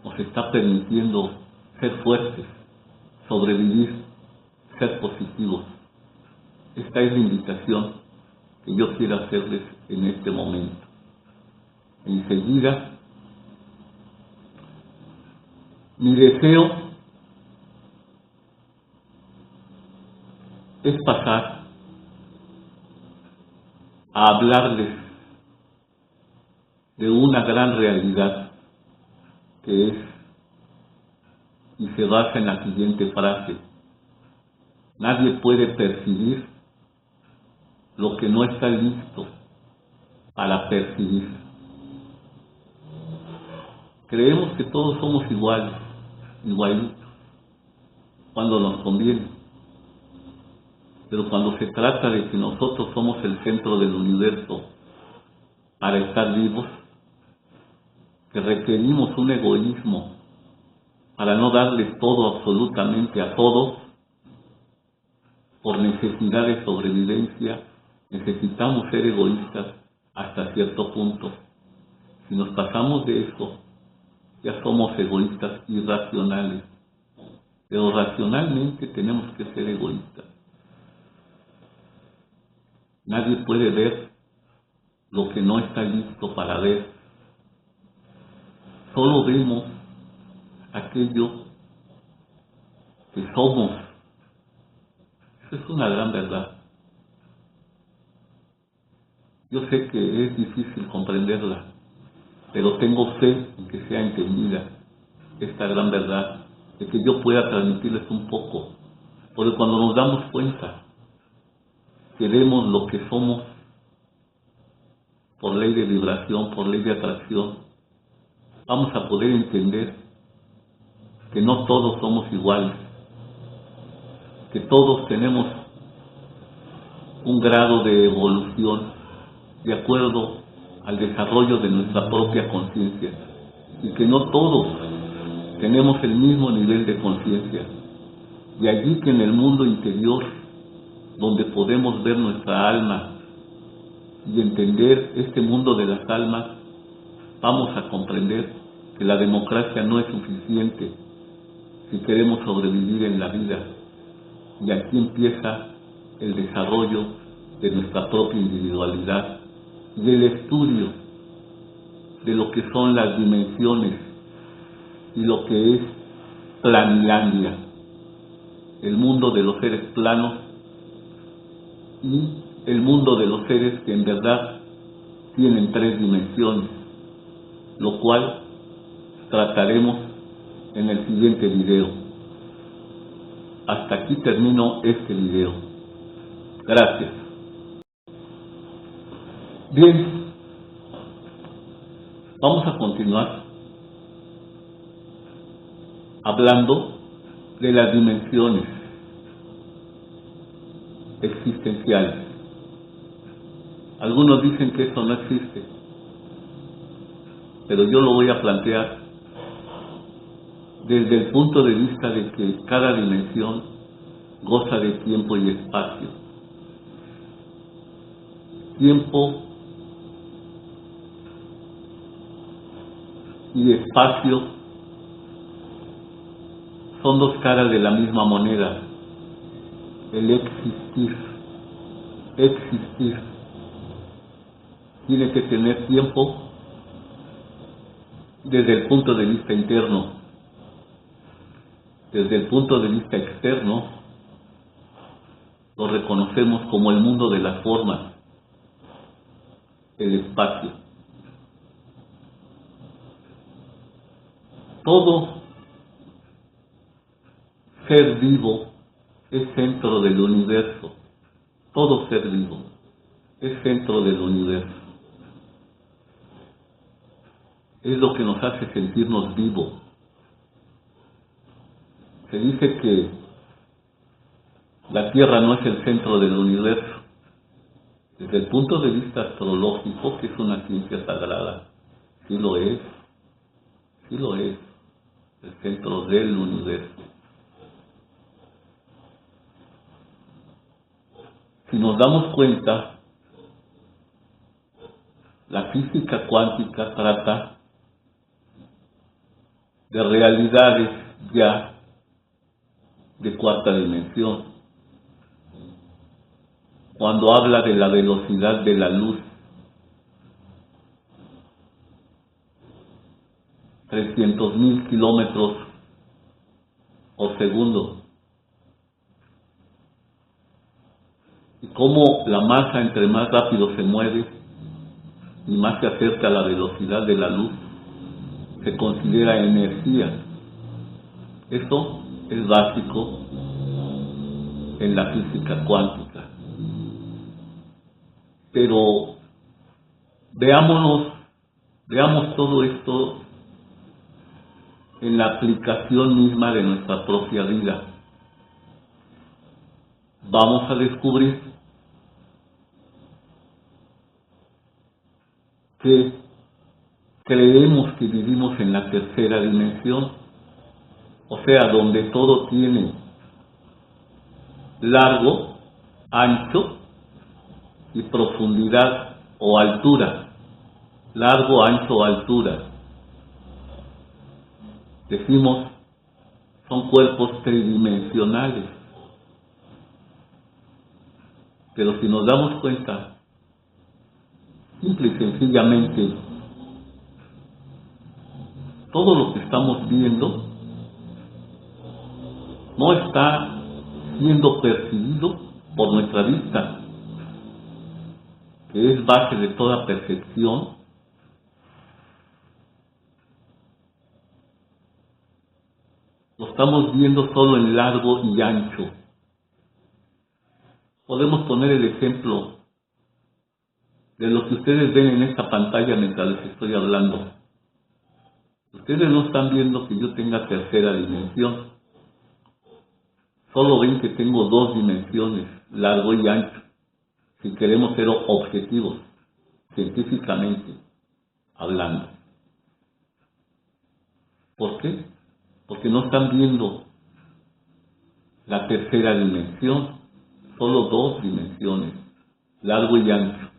nos está permitiendo ser fuertes, sobrevivir, ser positivos. Esta es la invitación que yo quiero hacerles en este momento. Enseguida, mi deseo es pasar a hablarles de una gran realidad que es, y se basa en la siguiente frase: nadie puede percibir lo que no está listo para percibir. Creemos que todos somos iguales, igualitos, cuando nos conviene. Pero cuando se trata de que nosotros somos el centro del universo para estar vivos, que requerimos un egoísmo para no darle todo absolutamente a todos, por necesidad de sobrevivencia, necesitamos ser egoístas hasta cierto punto. Si nos pasamos de eso, ya somos egoístas irracionales. Pero racionalmente tenemos que ser egoístas. Nadie puede ver lo que no está listo para ver. Solo vemos aquello que somos. Eso es una gran verdad. Yo sé que es difícil comprenderla, pero tengo fe en que sea entendida esta gran verdad, de que yo pueda transmitirles un poco. Porque cuando nos damos cuenta que vemos lo que somos por ley de vibración, por ley de atracción, vamos a poder entender que no todos somos iguales, que todos tenemos un grado de evolución de acuerdo al desarrollo de nuestra propia conciencia, y que no todos tenemos el mismo nivel de conciencia. De allí que en el mundo interior, donde podemos ver nuestra alma y entender este mundo de las almas, vamos a comprender que la democracia no es suficiente si queremos sobrevivir en la vida. Y aquí empieza el desarrollo de nuestra propia individualidad y el estudio de lo que son las dimensiones y lo que es Planilandia, el mundo de los seres planos y el mundo de los seres que en verdad tienen 3 dimensiones, lo cual trataremos en el siguiente video. Hasta aquí termino este video. Gracias. Bien, vamos a continuar hablando de las dimensiones existenciales. Algunos dicen que eso no existe, pero yo lo voy a plantear desde el punto de vista de que cada dimensión goza de tiempo y espacio. Tiempo y espacio son 2 caras de la misma moneda. El existir tiene que tener tiempo desde el punto de vista interno. Desde el punto de vista externo, lo reconocemos como el mundo de las formas, el espacio. Todo ser vivo es centro del universo. Todo ser vivo es centro del universo. es lo que nos hace sentirnos vivos. Se dice que la Tierra no es el centro del universo. Desde el punto de vista astrológico, que es una ciencia sagrada, sí lo es, el centro del universo. Si nos damos cuenta, la física cuántica trata de realidades ya de cuarta dimensión. Cuando habla de la velocidad de la luz, 300.000 kilómetros por segundo, y cómo la masa entre más rápido se mueve y más se acerca a la velocidad de la luz, se considera energía. Eso es básico en la física cuántica. Pero veamos todo esto en la aplicación misma de nuestra propia vida. Vamos a descubrir que creemos que vivimos en la tercera dimensión, o sea, donde todo tiene largo, ancho y profundidad o altura. Largo, ancho, altura. Decimos, son cuerpos tridimensionales. Pero si nos damos cuenta, simple y sencillamente, todo lo que estamos viendo no está siendo percibido por nuestra vista, que es base de toda percepción. Lo estamos viendo solo en largo y ancho. Podemos poner el ejemplo de lo que ustedes ven en esta pantalla mientras les estoy hablando. Ustedes no están viendo que yo tenga tercera dimensión. Solo ven que tengo dos dimensiones, largo y ancho, si queremos ser objetivos, científicamente hablando. ¿Por qué? Porque no están viendo la tercera dimensión, solo dos dimensiones, largo y ancho.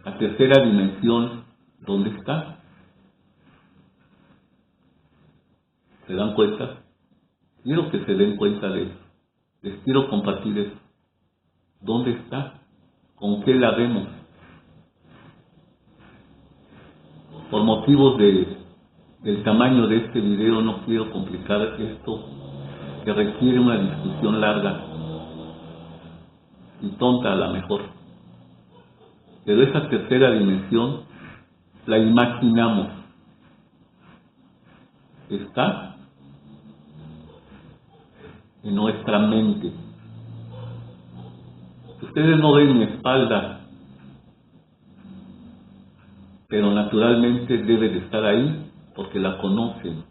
La tercera dimensión, ¿dónde está? ¿Se dan cuenta? Quiero que se den cuenta de eso. Les quiero compartir eso. ¿Dónde está? ¿Con qué la vemos? Por motivos del tamaño de este video no quiero complicar esto, que requiere una discusión larga y tonta a lo mejor. Pero esa tercera dimensión la imaginamos. Está en nuestra mente. Ustedes no ven mi espalda, pero naturalmente debe de estar ahí porque la conocen.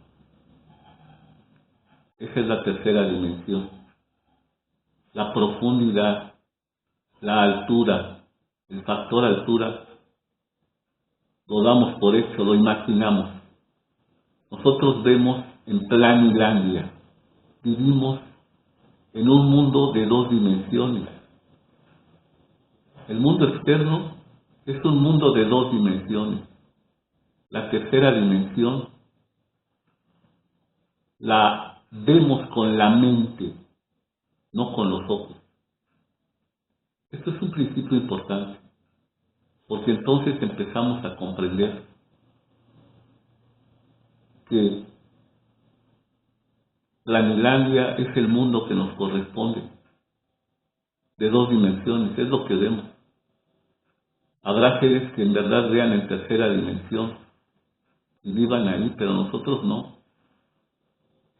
Esa es la tercera dimensión. La profundidad, la altura, el factor altura, lo damos por hecho, lo imaginamos. Nosotros vemos en Planilandia, vivimos en un mundo de dos dimensiones. El mundo externo es un mundo de dos dimensiones. La tercera dimensión la vemos con la mente, no con los ojos. Esto es un principio importante, porque entonces empezamos a comprender que Planilandia es el mundo que nos corresponde, de dos dimensiones, es lo que vemos. Habrá seres que en verdad vean en tercera dimensión y vivan ahí, pero nosotros no.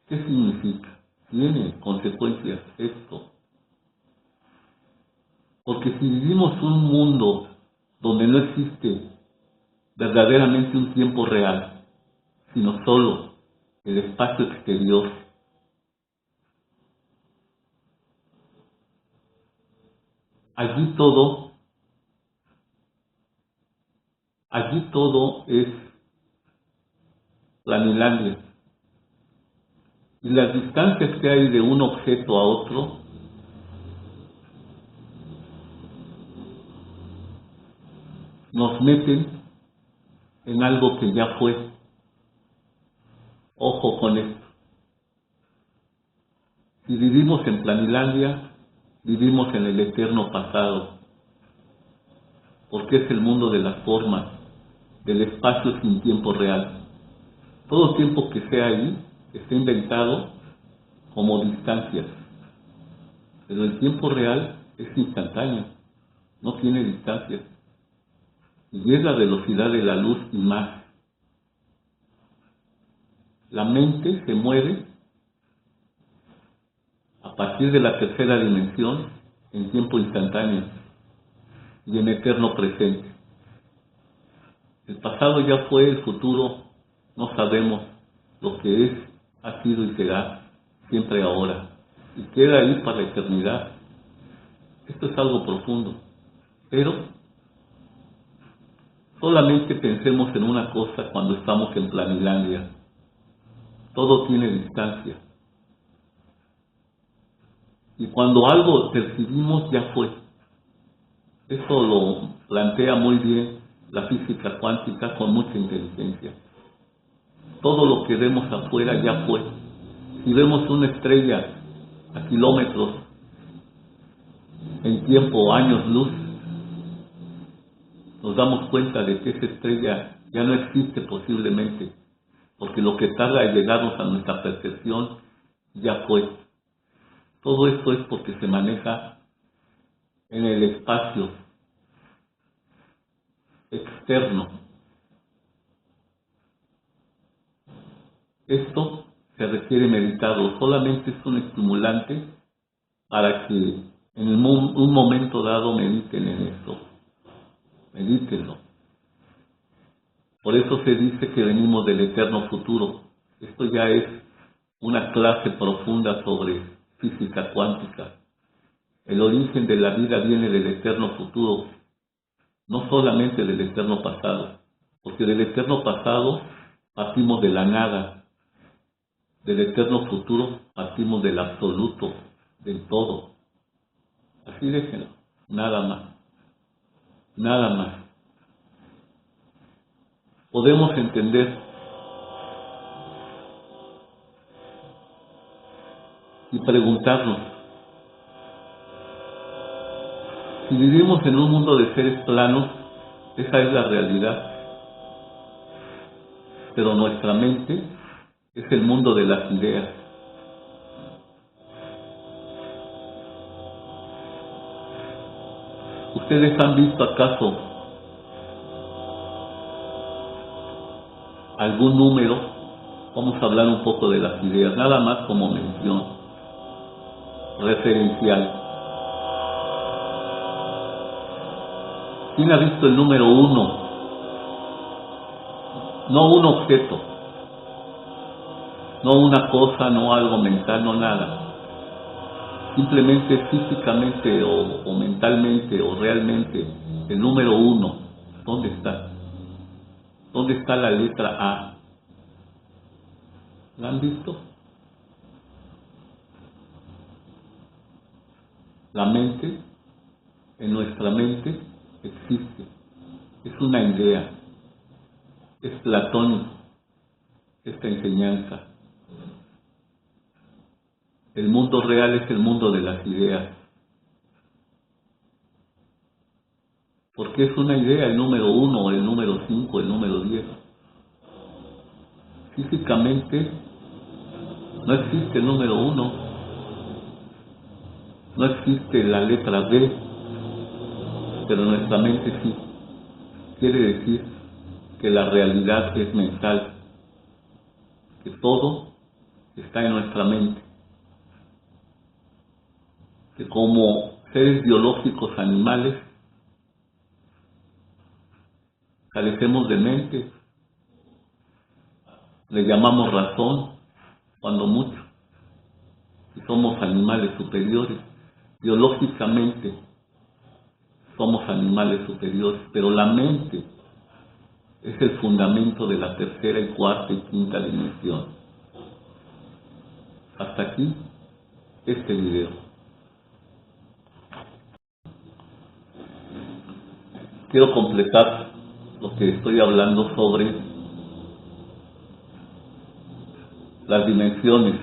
¿Qué significa? Tiene consecuencias esto. Porque si vivimos un mundo donde no existe verdaderamente un tiempo real, sino solo el espacio exterior. Allí todo es Planilandia. Y las distancias que hay de un objeto a otro nos meten en algo que ya fue. Ojo con esto. Si vivimos en Planilandia, vivimos en el eterno pasado, porque es el mundo de las formas, del espacio sin tiempo real. Todo tiempo que sea ahí está inventado como distancias, pero el tiempo real es instantáneo, no tiene distancias, y es la velocidad de la luz y más. La mente se mueve a partir de la tercera dimensión en tiempo instantáneo y en eterno presente. El pasado ya fue, el futuro no sabemos, lo que es, ha sido y será siempre ahora, y queda ahí para la eternidad. Esto es algo profundo, pero solamente pensemos en una cosa cuando estamos en Planilandia. Todo tiene distancia. Y cuando algo percibimos, ya fue. Esto lo plantea muy bien la física cuántica con mucha inteligencia. Todo lo que vemos afuera ya fue. Si vemos una estrella a kilómetros en tiempo, años luz, nos damos cuenta de que esa estrella ya no existe posiblemente, porque lo que tarda en llegarnos a nuestra percepción ya fue. Todo esto es porque se maneja en el espacio externo. Esto se requiere meditarlo, solamente es un estimulante para que en un momento dado mediten en esto. Medítenlo. Por eso se dice que venimos del eterno futuro. Esto ya es una clase profunda sobre física cuántica. El origen de la vida viene del eterno futuro, no solamente del eterno pasado, porque del eterno pasado partimos de la nada, del eterno futuro partimos del absoluto, del todo. Así déjenlo, nada más, nada más. Podemos entender y preguntarnos, si vivimos en un mundo de seres planos, esa es la realidad, pero nuestra mente es el mundo de las ideas. ¿Ustedes han visto acaso algún número? Vamos a hablar un poco de las ideas, nada más como mención referencial. ¿Quién ha visto el número 1? No un objeto, no una cosa, no algo mental, no nada. Simplemente físicamente o mentalmente o realmente, el número 1, ¿dónde está? ¿Dónde está la letra A? ¿La han visto? La mente, en nuestra mente, existe. Es una idea. Es platónico esta enseñanza. El mundo real es el mundo de las ideas. Porque es una idea el número 1, el número 5, el número 10. Físicamente no existe el número 1, no existe la letra B, pero nuestra mente sí. Quiere decir que la realidad es mental, que todo está en nuestra mente, que como seres biológicos animales carecemos de mente, le llamamos razón, cuando mucho, y somos animales superiores. Biológicamente somos animales superiores, pero la mente es el fundamento de la tercera y cuarta y quinta dimensión. Hasta aquí este video. Quiero completar lo que estoy hablando sobre las dimensiones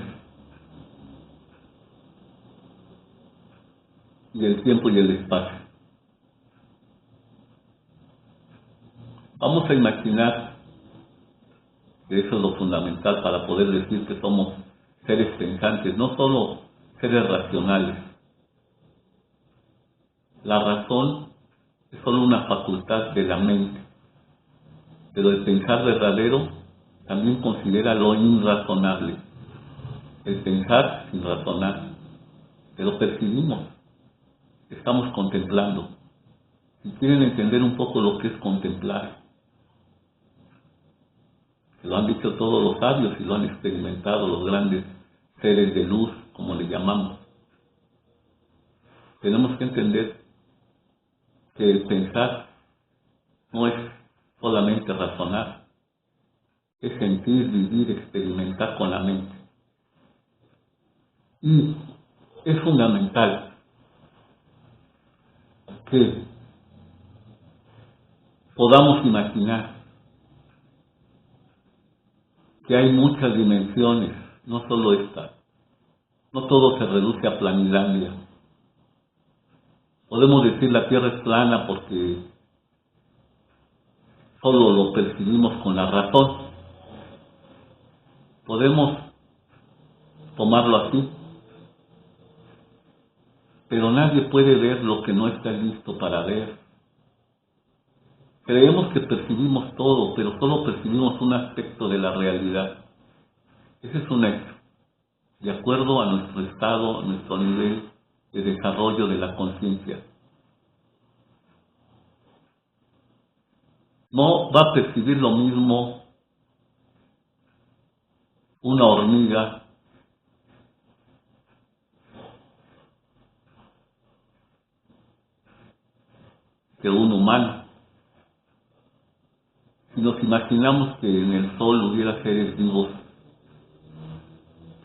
y el tiempo y el espacio. Vamos a imaginar que eso es lo fundamental para poder decir que somos seres pensantes, no solo seres racionales. La razón es solo una facultad de la mente, pero el pensar verdadero también considera lo irrazonable, el pensar sin razonar, pero percibimos, estamos contemplando. Si quieren entender un poco lo que es contemplar, que lo han dicho todos los sabios y lo han experimentado los grandes seres de luz, como le llamamos, tenemos que entender que el pensar no es solamente razonar, es sentir, vivir, experimentar con la mente. Y es fundamental que podamos imaginar que hay muchas dimensiones, no solo esta. No todo se reduce a Planilandia. Podemos decir la Tierra es plana porque solo lo percibimos con la razón. Podemos tomarlo así, pero nadie puede ver lo que no está listo para ver. Creemos que percibimos todo, pero solo percibimos un aspecto de la realidad. Ese es un hecho, de acuerdo a nuestro estado, a nuestro nivel de desarrollo de la conciencia. No va a percibir lo mismo una hormiga que un humano. Si nos imaginamos que en el sol hubiera seres vivos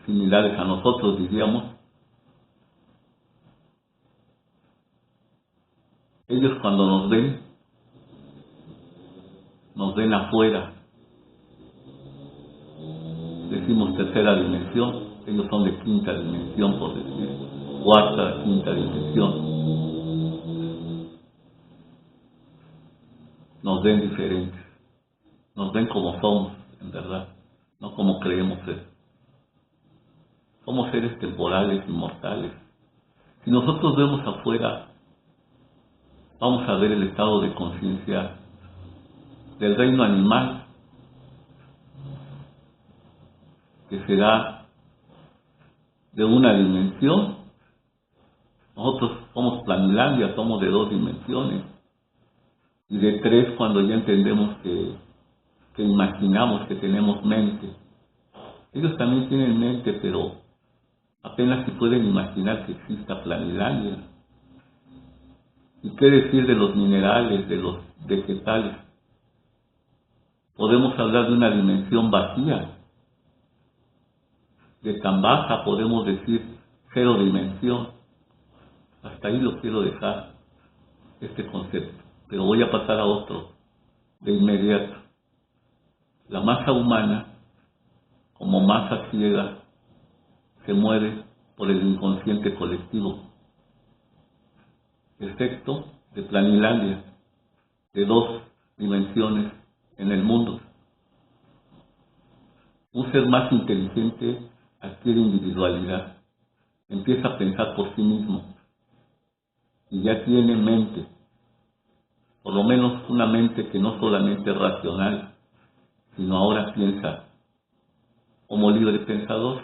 similares a nosotros, diríamos, ellos cuando nos ven afuera, decimos tercera dimensión, ellos son de quinta dimensión, por decir, cuarta, quinta dimensión. Nos ven diferentes, nos ven como somos, en verdad, no como creemos ser. Somos seres temporales, inmortales. Si nosotros vemos afuera, vamos a ver el estado de conciencia del reino animal, que será de una dimensión. Nosotros somos Planilandia, somos de 2 dimensiones, y de 3 cuando ya entendemos que imaginamos que tenemos mente. Ellos también tienen mente, pero apenas se pueden imaginar que exista Planilandia. ¿Y qué decir de los minerales, de los vegetales? Podemos hablar de una dimensión vacía. De tan baja podemos decir 0 dimensión. Hasta ahí lo quiero dejar, este concepto. Pero voy a pasar a otro de inmediato. La masa humana, como masa ciega, se mueve por el inconsciente colectivo. Efecto de Planilandia, de 2 dimensiones en el mundo. Un ser más inteligente adquiere individualidad, empieza a pensar por sí mismo y ya tiene mente, por lo menos una mente que no solamente es racional, sino ahora piensa como libre pensador,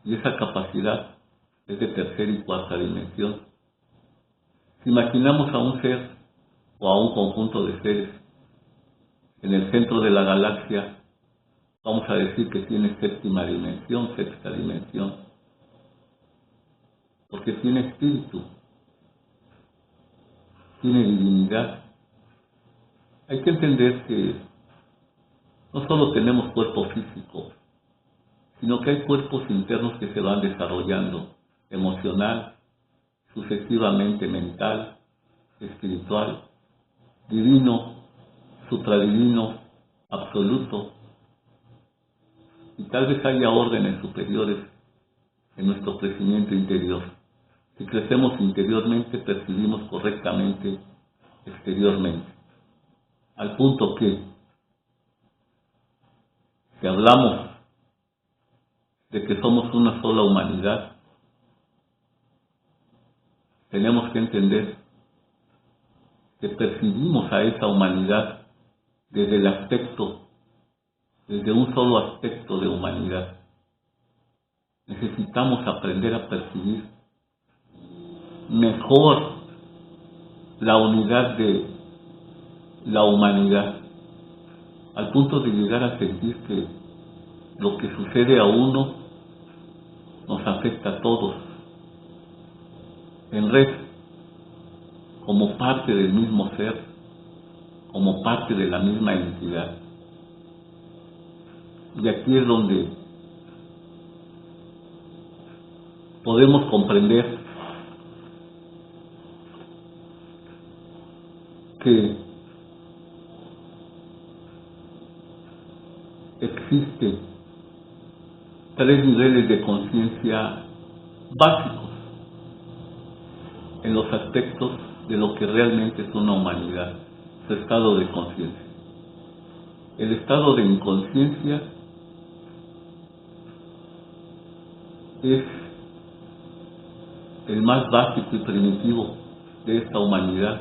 y esa capacidad es de tercera y cuarta dimensión. Si imaginamos a un ser o a un conjunto de seres En el centro de la galaxia, vamos a decir que tiene séptima dimensión, sexta dimensión, porque tiene espíritu, tiene divinidad. Hay que entender que no solo tenemos cuerpo físico, sino que hay cuerpos internos que se van desarrollando, emocional, sucesivamente mental, espiritual, divino, supradivino, absoluto. Y tal vez haya órdenes superiores en nuestro crecimiento interior. Si crecemos interiormente, percibimos correctamente exteriormente. Al punto que, si hablamos de que somos una sola humanidad, tenemos que entender que percibimos a esa humanidad desde el aspecto, desde un solo aspecto de humanidad. Necesitamos aprender a percibir mejor la unidad de la humanidad, al punto de llegar a sentir que lo que sucede a uno nos afecta a todos, en red, como parte del mismo ser, como parte de la misma entidad. Y aquí es donde podemos comprender que existen tres niveles de conciencia básicos en los aspectos de lo que realmente es una humanidad, su estado de conciencia. El estado de inconsciencia es el más básico y primitivo de esta humanidad.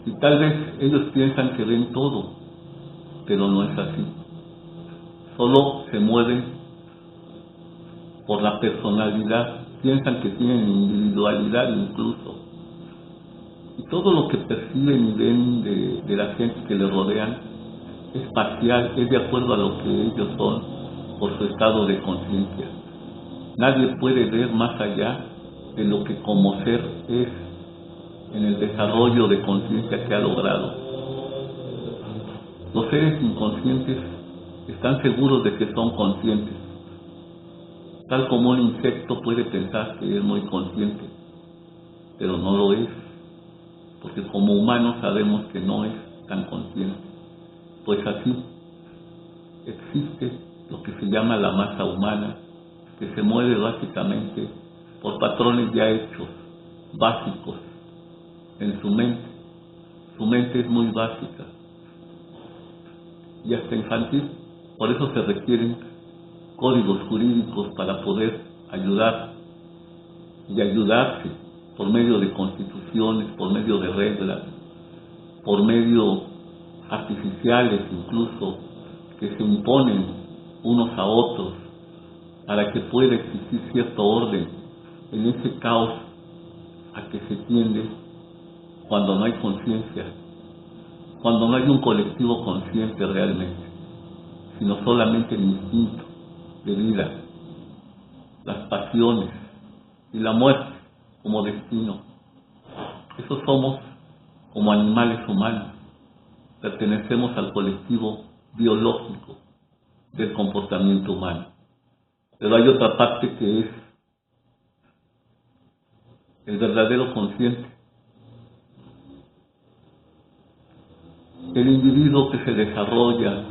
Y tal vez ellos piensan que ven todo, pero no es así. Solo se mueven por la personalidad, piensan que tienen individualidad incluso. Y todo lo que perciben y ven de la gente que les rodean es parcial, es de acuerdo a lo que ellos son por su estado de conciencia. Nadie puede ver más allá de lo que como ser es en el desarrollo de conciencia que ha logrado. Los seres inconscientes están seguros de que son conscientes, tal como un insecto puede pensar que es muy consciente, pero no lo es, porque como humanos sabemos que no es tan consciente. Pues así existe lo que se llama la masa humana, que se mueve básicamente por patrones ya hechos, básicos, en su mente. Su mente es muy básica y hasta infantil, por eso se requieren códigos jurídicos para poder ayudar y ayudarse por medio de constituciones, por medio de reglas, por medio artificiales incluso, que se imponen unos a otros para que pueda existir cierto orden en ese caos a que se tiende cuando no hay conciencia, cuando no hay un colectivo consciente realmente, sino solamente el instinto de vida, las pasiones y la muerte como destino. Eso somos como animales humanos, pertenecemos al colectivo biológico del comportamiento humano. Pero hay otra parte que es el verdadero consciente, el individuo que se desarrolla,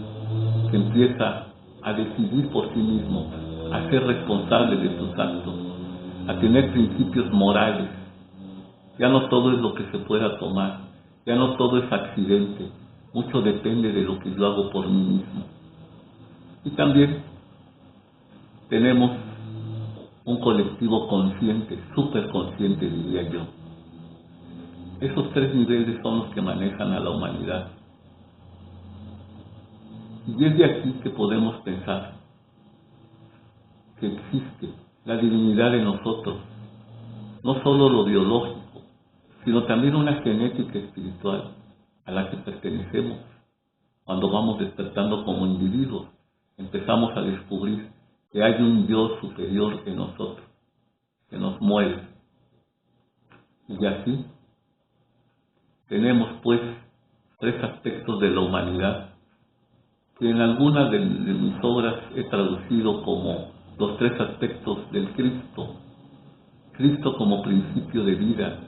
que empieza a decidir por sí mismo, a ser responsable de sus actos, a tener principios morales. Ya no todo es lo que se pueda tomar, ya no todo es accidente, mucho depende de lo que yo hago por mí mismo. Y también tenemos un colectivo consciente, súper consciente diría yo. Esos tres niveles son los que manejan a la humanidad. Y es de aquí que podemos pensar que existe la divinidad en nosotros, no solo lo biológico, sino también una genética espiritual, a la que pertenecemos. Cuando vamos despertando como individuos, empezamos a descubrir que hay un yo superior en nosotros, que nos mueve. Y así tenemos pues tres aspectos de la humanidad que en algunas de mis obras he traducido como los tres aspectos del Cristo. Cristo como principio de vida,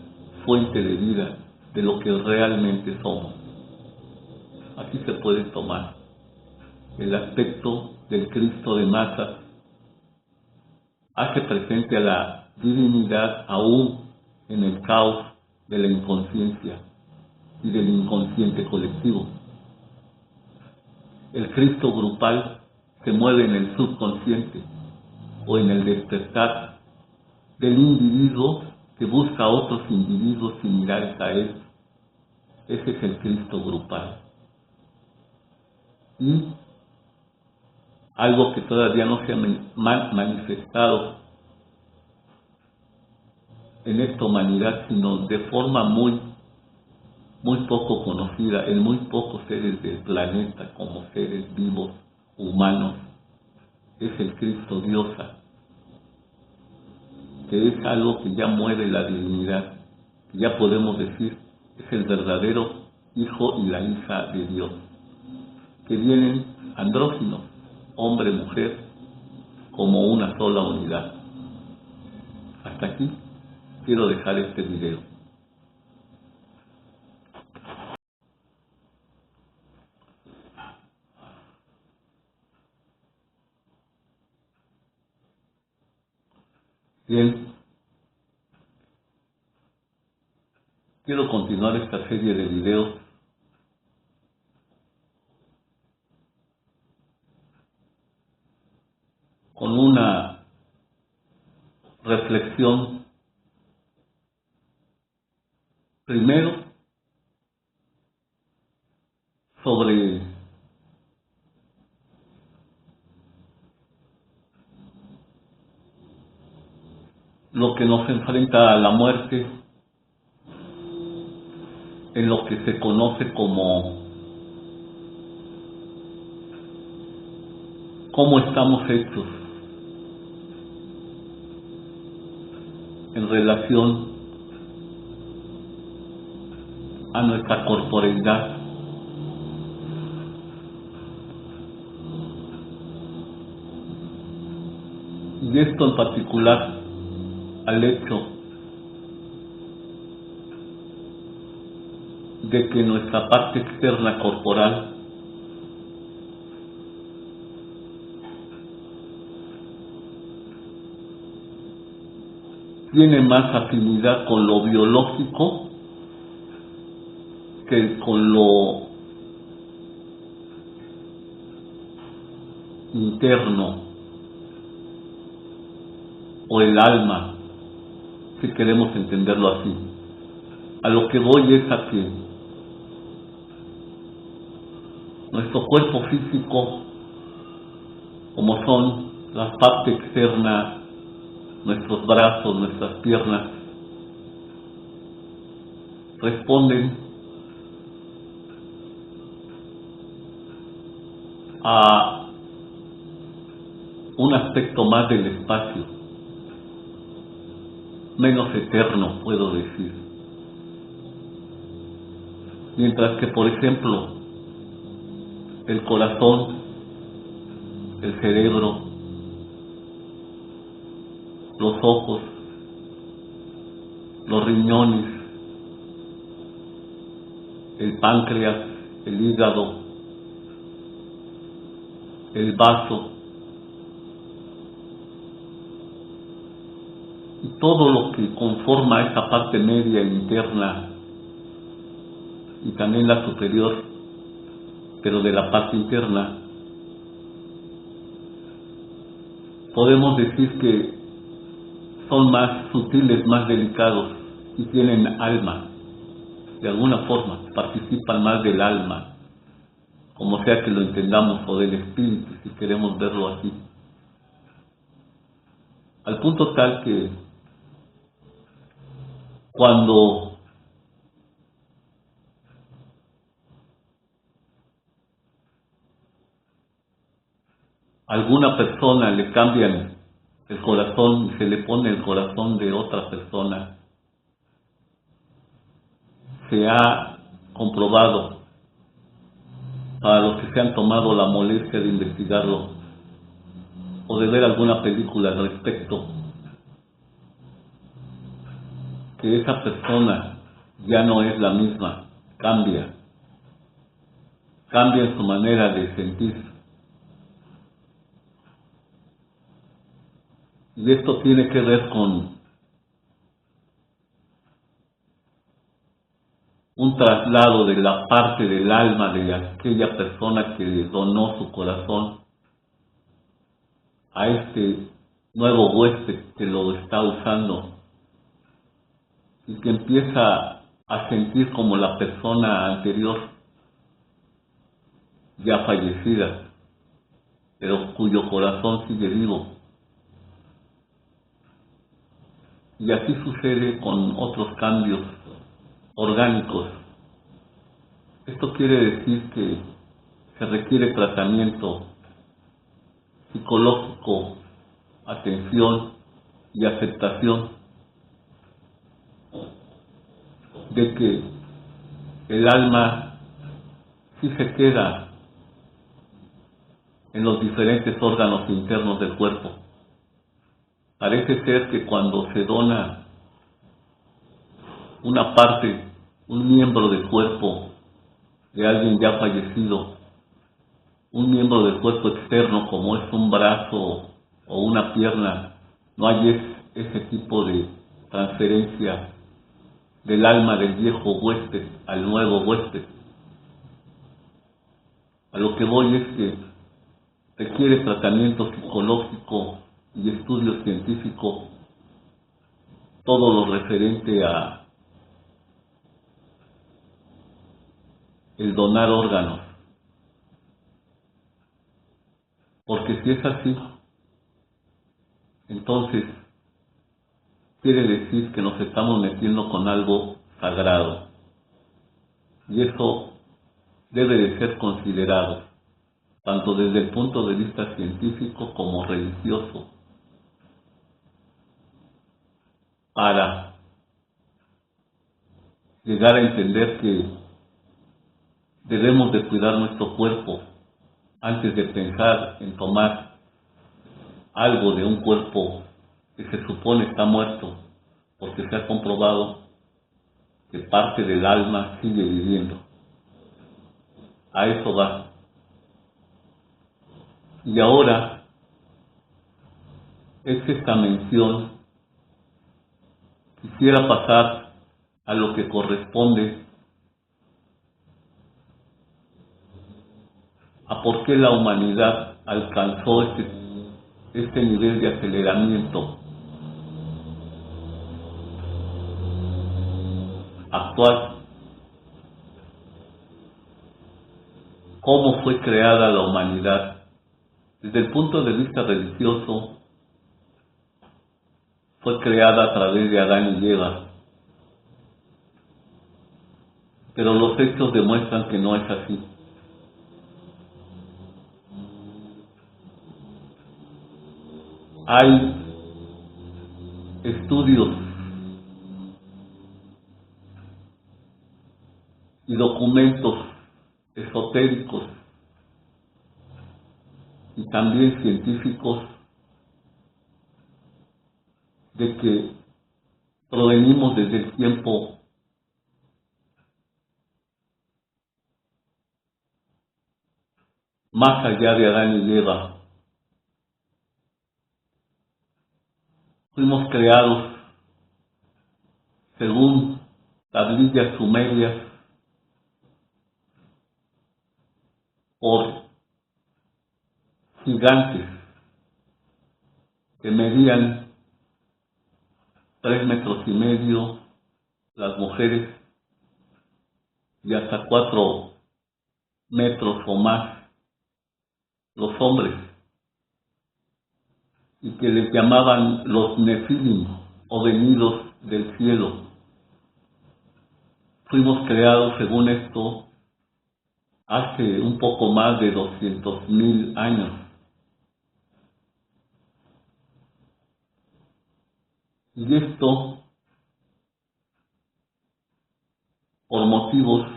fuente de vida, de lo que realmente somos. Así se puede tomar el aspecto del Cristo de masas, hace presente a la divinidad aún en el caos de la inconsciencia y del inconsciente colectivo. El Cristo grupal se mueve en el subconsciente o en el despertar del individuo que busca a otros individuos similares a él. Ese es el Cristo grupal. Y algo que todavía no se ha manifestado en esta humanidad, sino de forma muy poco conocida en muy pocos seres del planeta como seres vivos, humanos, es el Cristo Diosa, que es algo que ya mueve la divinidad, que ya podemos decir es el verdadero Hijo y la hija de Dios, que vienen andróginos, hombre, mujer, como una sola unidad. Hasta aquí quiero dejar este video. Bien, quiero continuar esta serie de videos con una reflexión primero sobre lo que nos enfrenta a la muerte en lo que se conoce como cómo estamos hechos en relación a nuestra corporeidad. Y esto en particular al hecho de que nuestra parte externa corporal tiene más afinidad con lo biológico que con lo interno o el alma, si queremos entenderlo así. A lo que voy es a que nuestro cuerpo físico, como son la parte externa, nuestros brazos, nuestras piernas, responden a un aspecto más del espacio, menos eterno, puedo decir. Mientras que, por ejemplo, el corazón, el cerebro, los ojos, los riñones, el páncreas, el hígado, el vaso, y todo lo que conforma esa parte media e interna y también la superior, pero de la parte interna, podemos decir que son más sutiles, más delicados y tienen alma. De alguna forma participan más del alma, como sea que lo entendamos, o del espíritu, si queremos verlo así. Al punto tal que cuando alguna persona le cambian el corazón y se le pone el corazón de otra persona, se ha comprobado, para los que se han tomado la molestia de investigarlo o de ver alguna película al respecto, que esa persona ya no es la misma, cambia en su manera de sentir. Y esto tiene que ver con un traslado de la parte del alma de aquella persona que le donó su corazón a este nuevo huésped que lo está usando y que empieza a sentir como la persona anterior ya fallecida, pero cuyo corazón sigue vivo. Y así sucede con otros cambios orgánicos. Esto quiere decir que se requiere tratamiento psicológico, atención y aceptación de que el alma sí se queda en los diferentes órganos internos del cuerpo. Parece ser que cuando se dona una parte, un miembro del cuerpo de alguien ya fallecido, un miembro del cuerpo externo como es un brazo o una pierna, no hay ese tipo de transferencia del alma del viejo huésped al nuevo huésped. A lo que voy es que requiere tratamiento psicológico y estudio científico, todo lo referente a el donar órganos. Porque si es así, entonces quiere decir que nos estamos metiendo con algo sagrado. Y eso debe de ser considerado, tanto desde el punto de vista científico como religioso, para llegar a entender que debemos de cuidar nuestro cuerpo antes de pensar en tomar algo de un cuerpo que se supone está muerto, porque se ha comprobado que parte del alma sigue viviendo. A eso va. Y ahora es esta mención, quisiera pasar a lo que corresponde a por qué la humanidad alcanzó este nivel de aceleramiento actual. ¿Cómo fue creada la humanidad? Desde el punto de vista religioso, fue creada a través de Adán y Eva. Pero los hechos demuestran que no es así. Hay estudios y documentos esotéricos y también científicos de que provenimos desde el tiempo más allá de Adán y Eva. Fuimos creados según tablillas sumerias por gigantes que medían 3,5 metros las mujeres y hasta 4 metros o más los hombres, y que les llamaban los nefilim o venidos del cielo. Fuimos creados según esto hace un poco más de 200,000 años. Y esto por motivos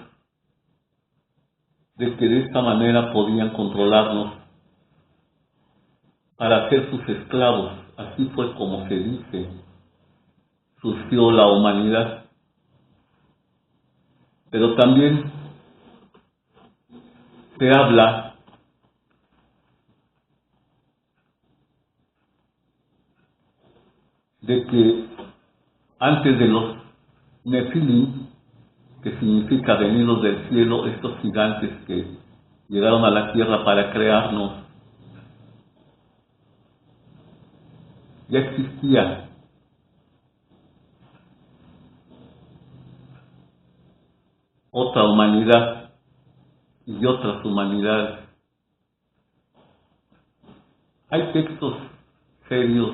de que de esta manera podían controlarnos para ser sus esclavos. Así fue como se dice, surgió la humanidad. Pero también se habla de que antes de los Nefilim, que significa venidos del cielo, estos gigantes que llegaron a la tierra para crearnos, ya existía otra humanidad y otras humanidades. Hay textos serios,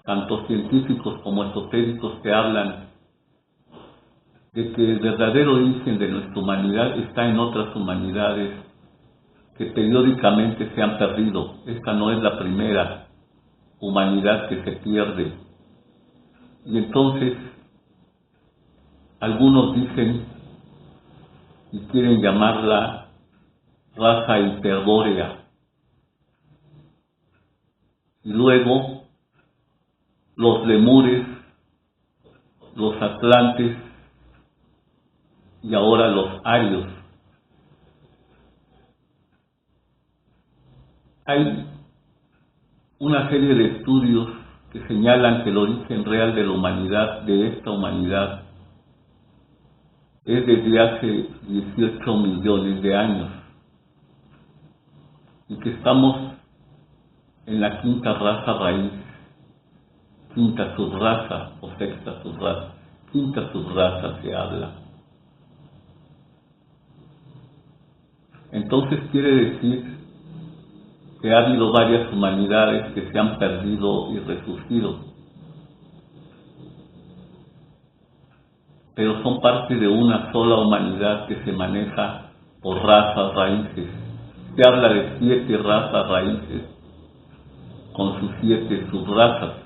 tanto científicos como esotéricos, que hablan de que el verdadero origen de nuestra humanidad está en otras humanidades que periódicamente se han perdido. Esta no es la primera humanidad que se pierde. Y entonces algunos dicen y quieren llamarla raza hiperbórea. Y luego los lemures, los atlantes y ahora los arios. Hay una serie de estudios que señalan que el origen real de la humanidad, de esta humanidad, es desde hace 18 millones de años y que estamos en la quinta raza raíz, quinta subraza o sexta subraza, quinta subraza se habla. Entonces quiere decir que ha habido varias humanidades que se han perdido y resurgido, pero son parte de una sola humanidad que se maneja por razas raíces. Se habla de 7 razas raíces con sus 7 subrazas,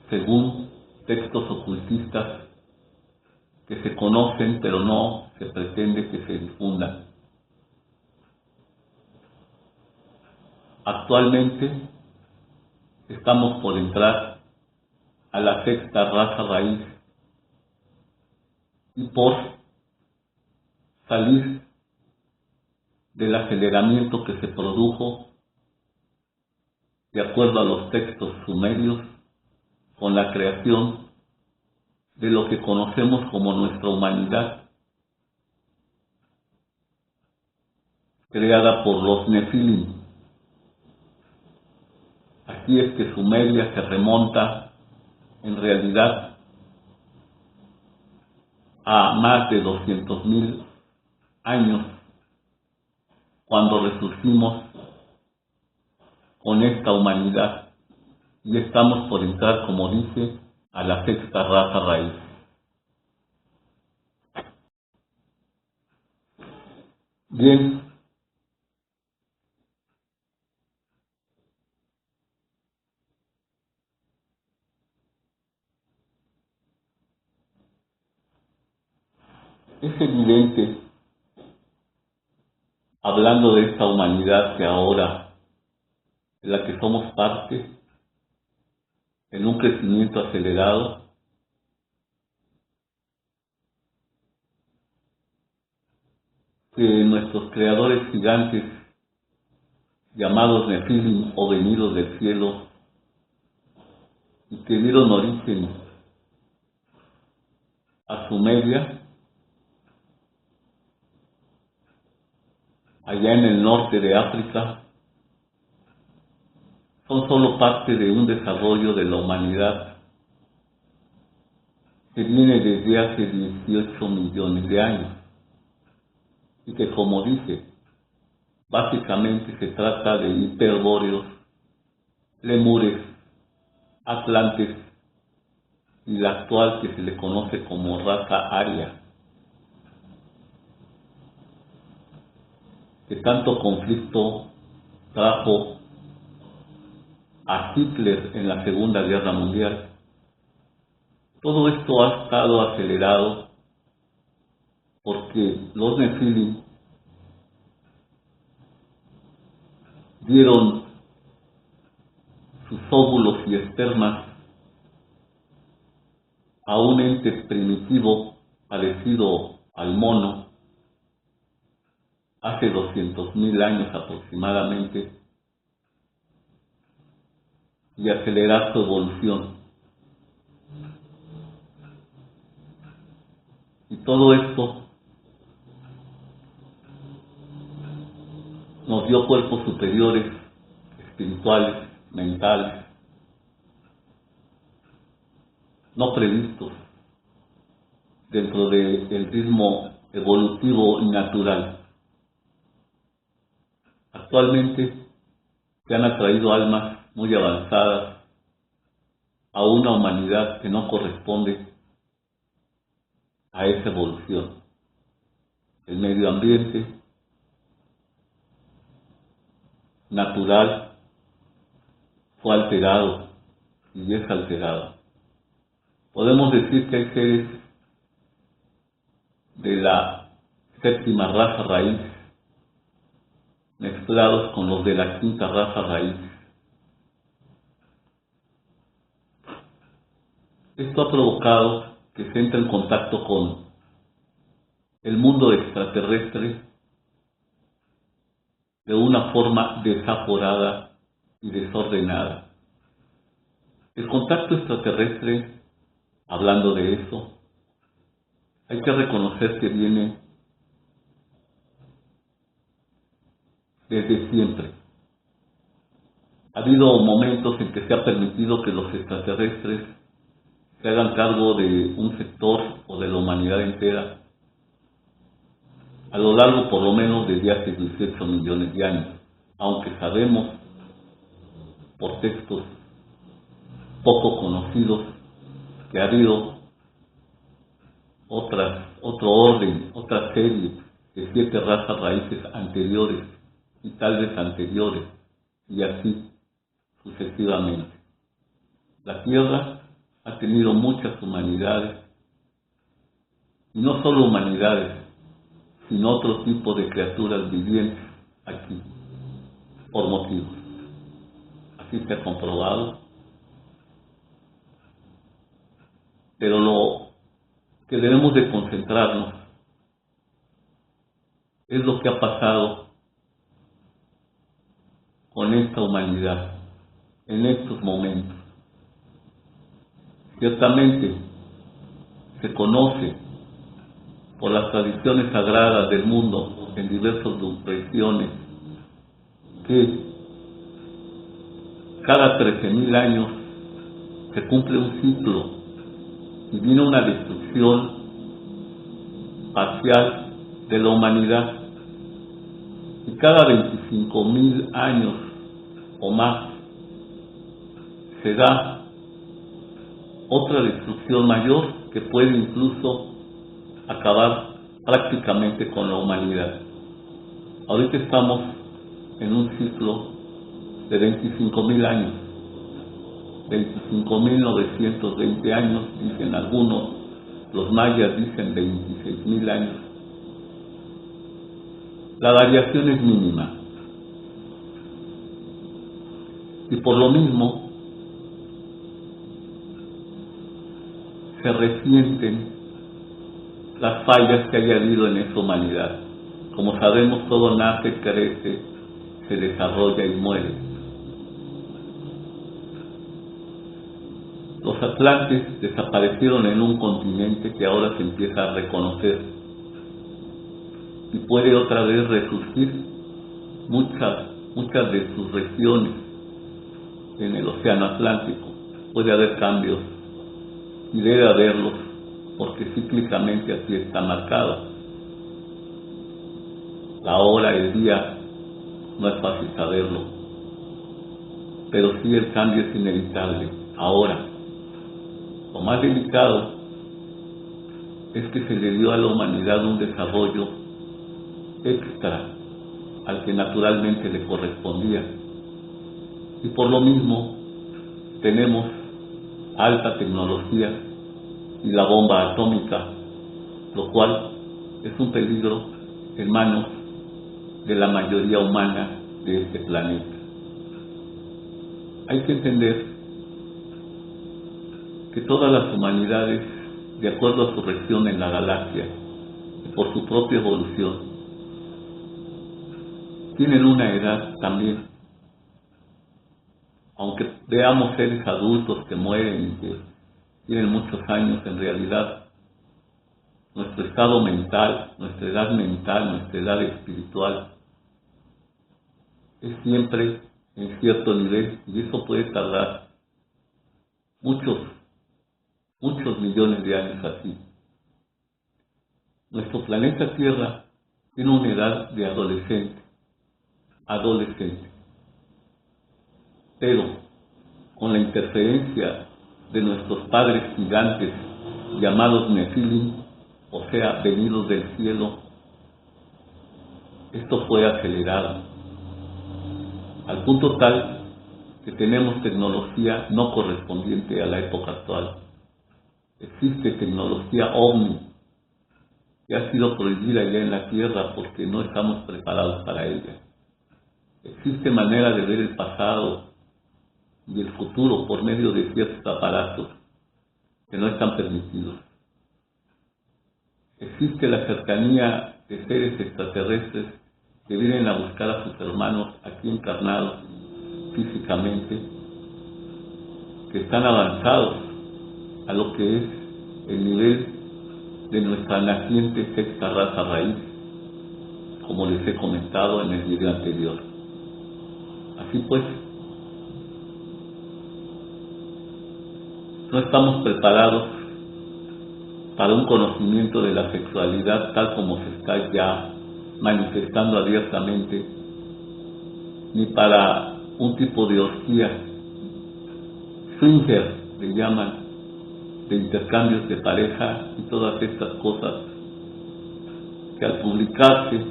según textos ocultistas que se conocen pero no se pretende que se difundan. Actualmente estamos por entrar a la sexta raza raíz y por salir del aceleramiento que se produjo de acuerdo a los textos sumerios con la creación de lo que conocemos como nuestra humanidad, creada por los Nefilim. Así es que Sumeria se remonta en realidad a más de 200.000 años, cuando resurgimos con esta humanidad y estamos por entrar, como dice, a la sexta raza raíz. Bien, es evidente, hablando de esta humanidad que ahora, de la que somos parte, en un crecimiento acelerado, que nuestros creadores gigantes, llamados Nefilim o venidos del cielo, y que dieron origen a Sumeria, allá en el norte de África, son solo parte de un desarrollo de la humanidad que viene desde hace 18 millones de años y que, como dice, básicamente se trata de hiperbóreos, lemures, atlantes y la actual que se le conoce como raza aria, que tanto conflicto trajo a Hitler en la Segunda Guerra Mundial. Todo esto ha estado acelerado porque los Nefilim dieron sus óvulos y espermas a un ente primitivo parecido al mono hace 200.000 años aproximadamente, y acelerar su evolución. Y todo esto nos dio cuerpos superiores, espirituales, mentales, no previstos dentro del ritmo evolutivo y natural. Actualmente se han atraído almas muy avanzadas a una humanidad que no corresponde a esa evolución. El medio ambiente natural fue alterado y es alterado. Podemos decir que hay seres de la séptima raza raíz mezclados con los de la quinta raza raíz. Esto ha provocado que se entre en contacto con el mundo extraterrestre de una forma desaforada y desordenada. El contacto extraterrestre, hablando de eso, hay que reconocer que viene desde siempre. Ha habido momentos en que se ha permitido que los extraterrestres se hagan cargo de un sector o de la humanidad entera a lo largo por lo menos desde hace 18 millones de años, aunque sabemos por textos poco conocidos que ha habido otro orden, otra serie de 7 razas raíces anteriores y tal vez anteriores, y así sucesivamente. La Tierra ha tenido muchas humanidades, y no solo humanidades, sino otro tipo de criaturas vivientes aquí, por motivos. Así se ha comprobado. Pero lo que debemos de concentrarnos es lo que ha pasado con esta humanidad en estos momentos. Ciertamente se conoce por las tradiciones sagradas del mundo en diversas regiones que cada 13.000 años se cumple un ciclo y viene una destrucción parcial de la humanidad, y cada 25.000 años o más se da otra destrucción mayor que puede incluso acabar prácticamente con la humanidad. Ahorita estamos en un ciclo de 25.000 años, 25.920 años, dicen algunos, los mayas dicen 26.000 años. La variación es mínima, y por lo mismo se resienten las fallas que haya habido en esa humanidad. Como sabemos, todo nace, crece, se desarrolla y muere. Los atlantes desaparecieron en un continente que ahora se empieza a reconocer, y puede otra vez resurgir muchas de sus regiones en el océano Atlántico. Puede haber cambios, y debe haberlos, porque cíclicamente así está marcado. La hora, el día, no es fácil saberlo, pero sí el cambio es inevitable. Ahora, lo más delicado es que se le dio a la humanidad un desarrollo extra al que naturalmente le correspondía, y por lo mismo tenemos alta tecnología y la bomba atómica, lo cual es un peligro en manos de la mayoría humana de este planeta. Hay que entender que todas las humanidades, de acuerdo a su región en la galaxia y por su propia evolución, tienen una edad también. Aunque veamos seres adultos que mueren y que tienen muchos años, en realidad nuestro estado mental, nuestra edad mental, nuestra edad espiritual es siempre en cierto nivel, y eso puede tardar muchos millones de años así. Nuestro planeta Tierra tiene una edad de adolescente, pero con la interferencia de nuestros padres gigantes llamados Nefilim, o sea, venidos del cielo, esto fue acelerado al punto tal que tenemos tecnología no correspondiente a la época actual. Existe tecnología ovni que ha sido prohibida ya en la Tierra porque no estamos preparados para ella. Existe manera de ver el pasado y el futuro por medio de ciertos aparatos que no están permitidos. Existe la cercanía de seres extraterrestres que vienen a buscar a sus hermanos aquí encarnados físicamente, que están avanzados a lo que es el nivel de nuestra naciente sexta raza raíz, como les he comentado en el video anterior. Así pues, no estamos preparados para un conocimiento de la sexualidad tal como se está ya manifestando abiertamente, ni para un tipo de orgía swinger, le llaman, de intercambios de pareja y todas estas cosas que al publicarse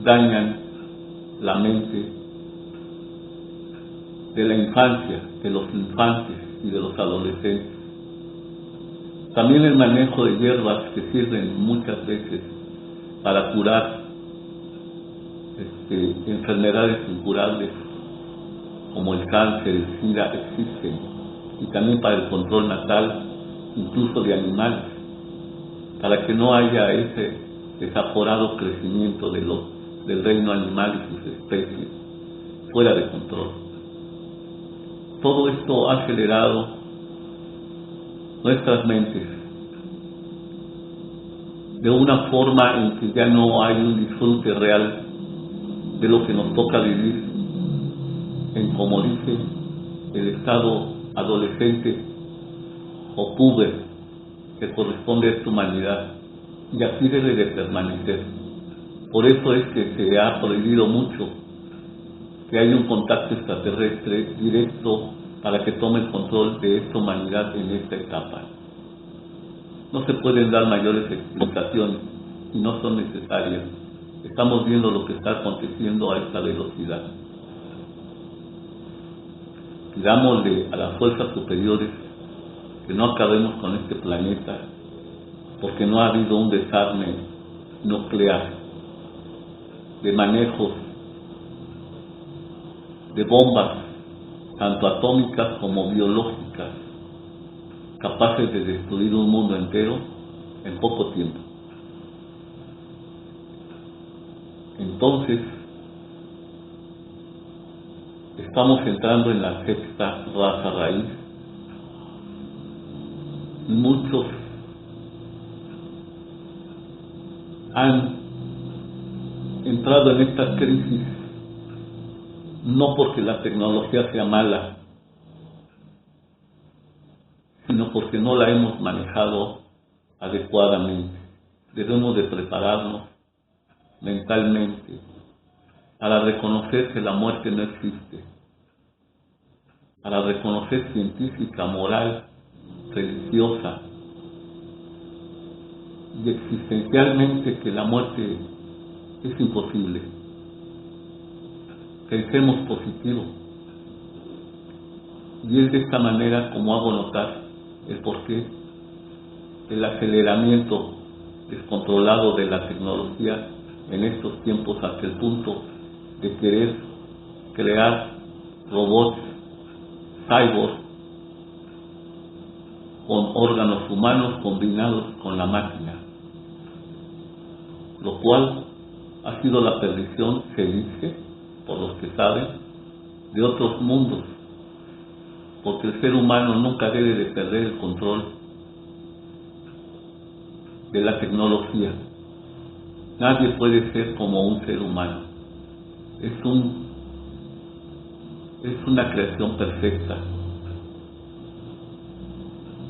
dañan la mente de la infancia, de los infantes y de los adolescentes. También el manejo de hierbas que sirven muchas veces para curar enfermedades incurables como el cáncer, el SIDA, existen, y también para el control natal, incluso de animales, para que no haya ese desaforado crecimiento del reino animal y sus especies fuera de control. Todo esto ha acelerado nuestras mentes de una forma en que ya no hay un disfrute real de lo que nos toca vivir en, como dice, el estado adolescente o puber que corresponde a esta humanidad, y así debe de permanecer. Por eso es que se ha prohibido mucho que haya un contacto extraterrestre directo para que tome el control de esta humanidad en esta etapa. No se pueden dar mayores explicaciones y no son necesarias. Estamos viendo lo que está aconteciendo a esta velocidad. Pidámosle a las fuerzas superiores que no acabemos con este planeta, porque no ha habido un desarme nuclear de manejos de bombas, tanto atómicas como biológicas, capaces de destruir un mundo entero en poco tiempo. Entonces, estamos entrando en la sexta raza raíz. Muchos han entrado en esta crisis no porque la tecnología sea mala, sino porque no la hemos manejado adecuadamente. Debemos de prepararnos mentalmente para reconocer que la muerte no existe, para reconocer científica, moral, religiosa y existencialmente que la muerte es imposible. Pensemos positivo. Y es de esta manera como hago notar el porqué el aceleramiento descontrolado de la tecnología en estos tiempos, hasta el punto de querer crear robots cyborg con órganos humanos combinados con la máquina, lo cual ha sido la perdición, se dice, por los que saben, de otros mundos, porque el ser humano nunca debe de perder el control de la tecnología. Nadie puede ser como un ser humano. Es una creación perfecta.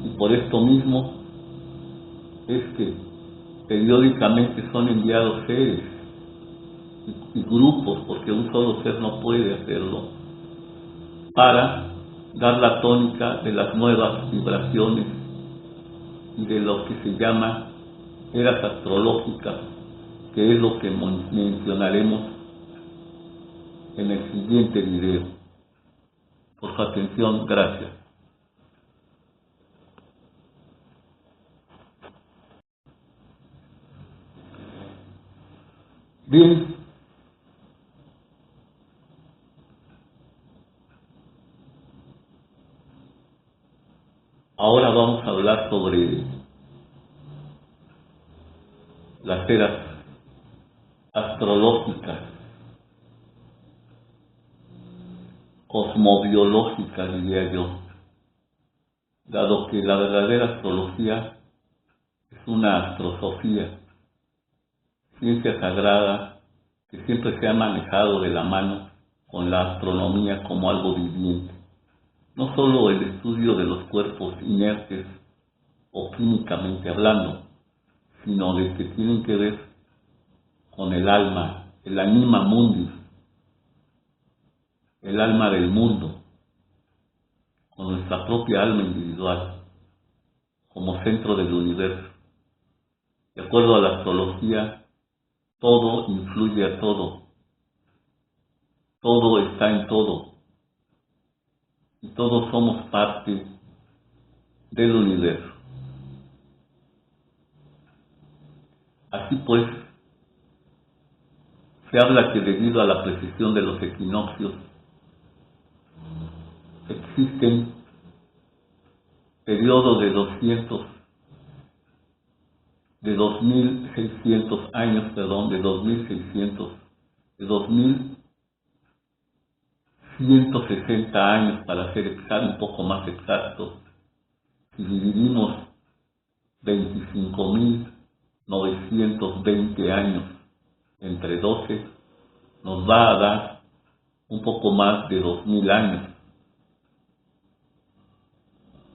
Y por esto mismo es que periódicamente son enviados seres y grupos, porque un solo ser no puede hacerlo, para dar la tónica de las nuevas vibraciones y de lo que se llama eras astrológicas, que es lo que mencionaremos en el siguiente video. Por su atención, gracias. Bien, ahora vamos a hablar sobre las eras astrológicas, cosmobiológicas, diría yo, dado que la verdadera astrología es una astrosofía, ciencia sagrada que siempre se ha manejado de la mano con la astronomía como algo viviente. No solo el estudio de los cuerpos inertes o químicamente hablando, sino de que tienen que ver con el alma, el anima mundi, el alma del mundo, con nuestra propia alma individual, como centro del universo. De acuerdo a la astrología, todo influye a todo, todo está en todo, y todos somos parte del universo. Así pues, se habla que debido a la precisión de los equinoccios, existen periodos de 2.600 años, de 2.160 años, para ser un poco más exactos. Si dividimos 25.920 años entre 12, nos va a dar un poco más de 2.000 años,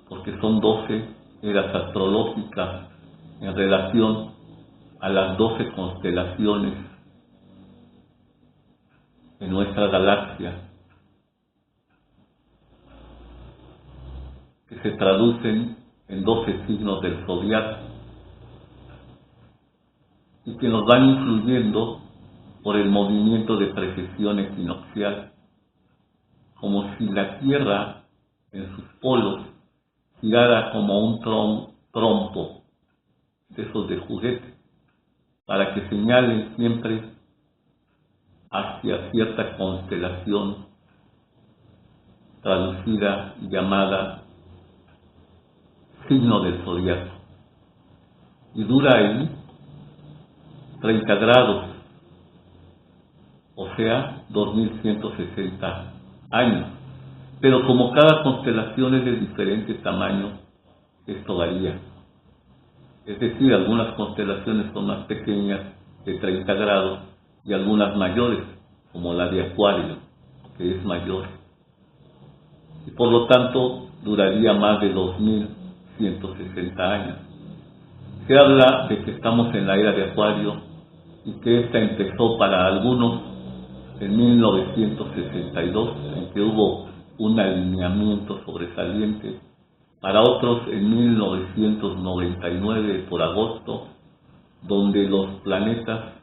porque son 12 eras astrológicas en relación a las 12 constelaciones en nuestra galaxia, que se traducen en 12 signos del zodiaco y que nos van influyendo por el movimiento de precesión equinoccial, como si la Tierra en sus polos girara como un trompo de esos de juguete, para que señalen siempre hacia cierta constelación traducida y llamada signo del zodiaco, y dura ahí 30 grados, o sea, 2.160 años. Pero como cada constelación es de diferente tamaño, esto varía. Es decir, algunas constelaciones son más pequeñas, de 30 grados, y algunas mayores, como la de Acuario, que es mayor. Y por lo tanto, duraría más de 2.160 años. Se habla de que estamos en la era de Acuario y que esta empezó para algunos en 1962, en que hubo un alineamiento sobresaliente, para otros en 1999 por agosto, donde los planetas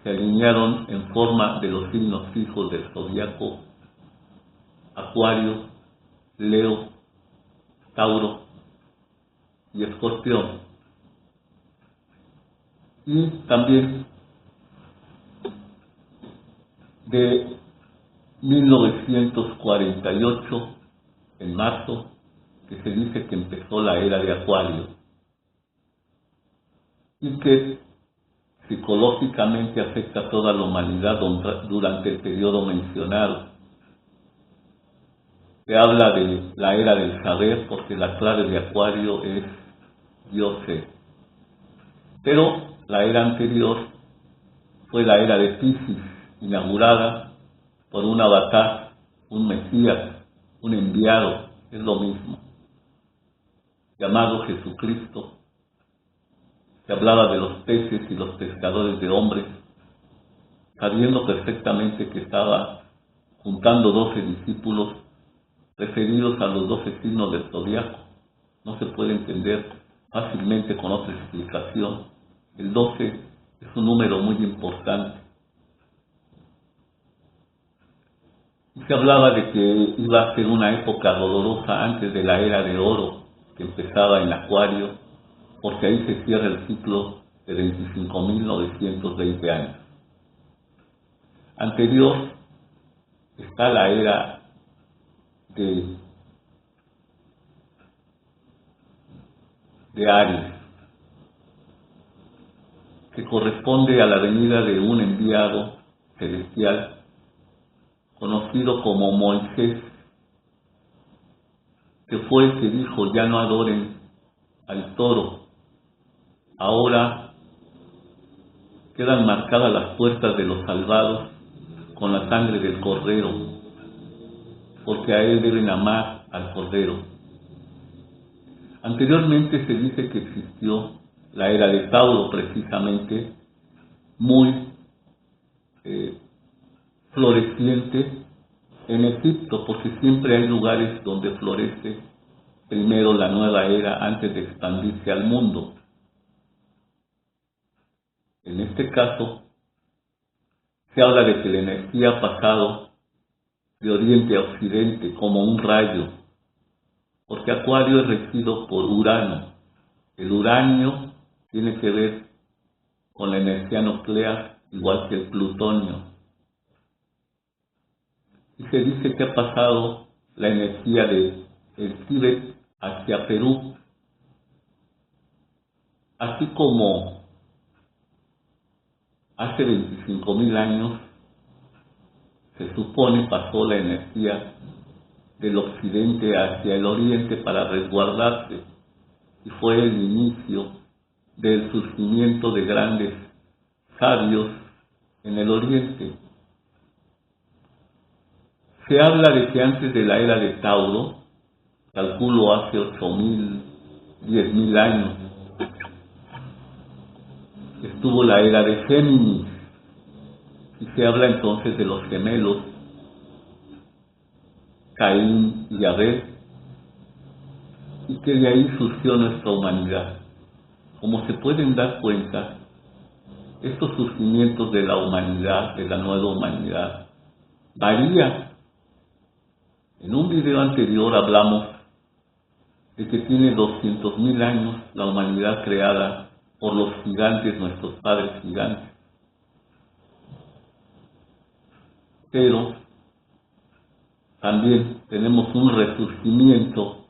se alinearon en forma de los signos fijos del zodiaco Acuario Leo, Tauro y Escorpión. Y también de 1948, en marzo, que se dice que empezó la era de Acuario y que psicológicamente afecta a toda la humanidad durante el periodo mencionado. Se habla de la era del saber porque la clave de Acuario es yo sé. Pero la era anterior fue la era de Piscis, inaugurada por un avatar, un mesías, un enviado, es lo mismo, llamado Jesucristo. Se hablaba de los peces y los pescadores de hombres, sabiendo perfectamente que estaba juntando 12 discípulos referidos a los 12 signos del zodiaco. No se puede entender fácilmente con otra explicación. El 12 es un número muy importante. Y se hablaba de que iba a ser una época dolorosa antes de la era de oro, que empezaba en Acuario, porque ahí se cierra el ciclo de 25.920 años. Anterior está la era de Aries, que corresponde a la venida de un enviado celestial conocido como Moisés, que fue el que dijo: ya no adoren al toro, ahora quedan marcadas las puertas de los salvados con la sangre del cordero, porque a él deben amar al cordero. Anteriormente se dice que existió la era de Tauro, precisamente muy floreciente en Egipto, porque siempre hay lugares donde florece primero la nueva era antes de expandirse al mundo. En este caso, se habla de que la energía ha pasado de oriente a occidente como un rayo, porque Acuario es regido por Urano. El uranio tiene que ver con la energía nuclear, igual que el plutonio. Y se dice que ha pasado la energía del Tíbet hacia Perú, así como hace 25.000 años se supone pasó la energía del occidente hacia el oriente para resguardarse, y fue el inicio del surgimiento de grandes sabios en el oriente. Se habla de que antes de la era de Tauro, calculo hace 8.000, 10.000 años, estuvo la era de Géminis, y se habla entonces de los gemelos, Caín y Abel, y que de ahí surgió nuestra humanidad. Como se pueden dar cuenta, estos surgimientos de la humanidad, de la nueva humanidad, varían. En un video anterior hablamos de que tiene 200.000 años la humanidad creada por los gigantes, nuestros padres gigantes. Pero también tenemos un resurgimiento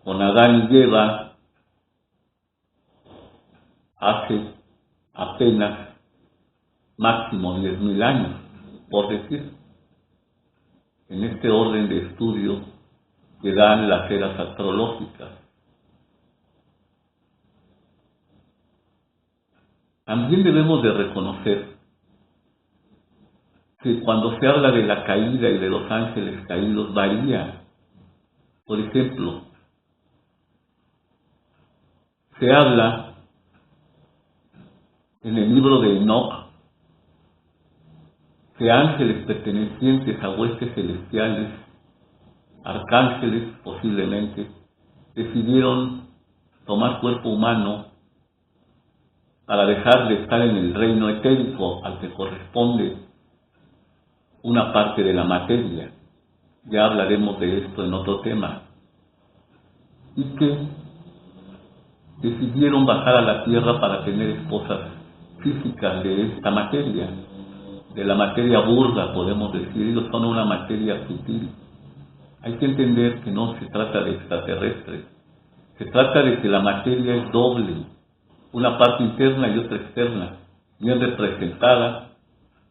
con Adán y Eva hace apenas máximo 10.000 años, por decir, en este orden de estudio que dan las eras astrológicas. También debemos de reconocer que cuando se habla de la caída y de los ángeles caídos varía. Por ejemplo, se habla en el libro de Enoch que ángeles pertenecientes a huestes celestiales, arcángeles posiblemente, decidieron tomar cuerpo humano para dejar de estar en el reino etérico al que corresponde una parte de la materia. ya hablaremos de esto en otro tema, y que decidieron bajar a la tierra para tener esposas físicas de esta materia, de la materia burda, podemos decir. Ellos son una materia sutil. Hay que entender que no se trata de extraterrestres, se trata de que la materia es doble, una parte interna y otra externa, bien representada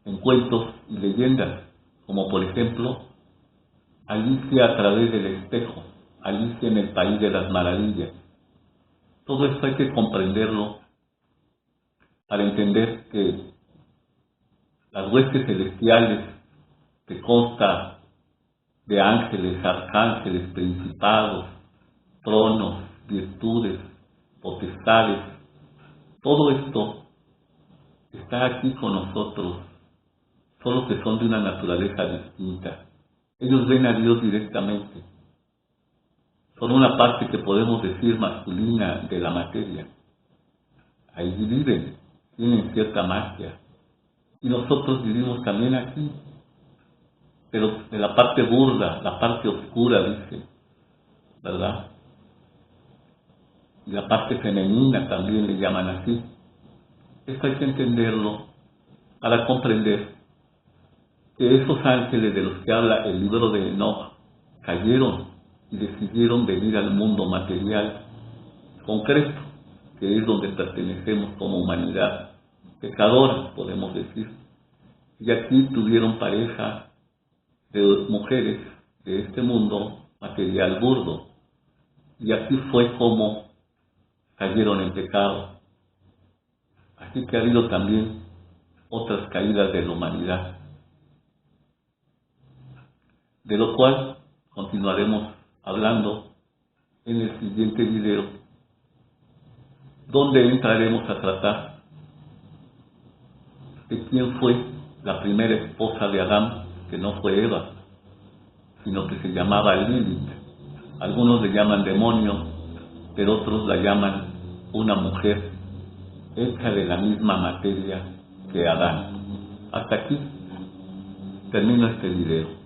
en cuentos y leyendas, como por ejemplo Alicia a través del espejo, Alicia en el País de las Maravillas. Todo esto hay que comprenderlo para entender que las huestes celestiales, que consta de ángeles, arcángeles, principados, tronos, virtudes, potestades, todo esto está aquí con nosotros, solo que son de una naturaleza distinta. Ellos ven a Dios directamente. Son una parte que podemos decir masculina de la materia. Ahí viven, tienen cierta magia. Y nosotros vivimos también aquí, pero de la parte burda, la parte oscura, dice, ¿verdad? Y la parte femenina también le llaman así. Esto hay que entenderlo para comprender que esos ángeles de los que habla el libro de Enoch cayeron y decidieron venir al mundo material concreto, que es donde pertenecemos como humanidad pecadora, podemos decir. Y aquí tuvieron pareja de mujeres de este mundo material burdo. Y así fue como cayeron en pecado. Así que ha habido también otras caídas de la humanidad, de lo cual continuaremos hablando en el siguiente video, donde entraremos a tratar de quién fue la primera esposa de Adán, que no fue Eva, sino que se llamaba Lilith. Algunos le llaman demonio, pero otros la llaman una mujer hecha de la misma materia que Adán. Hasta aquí termino este video.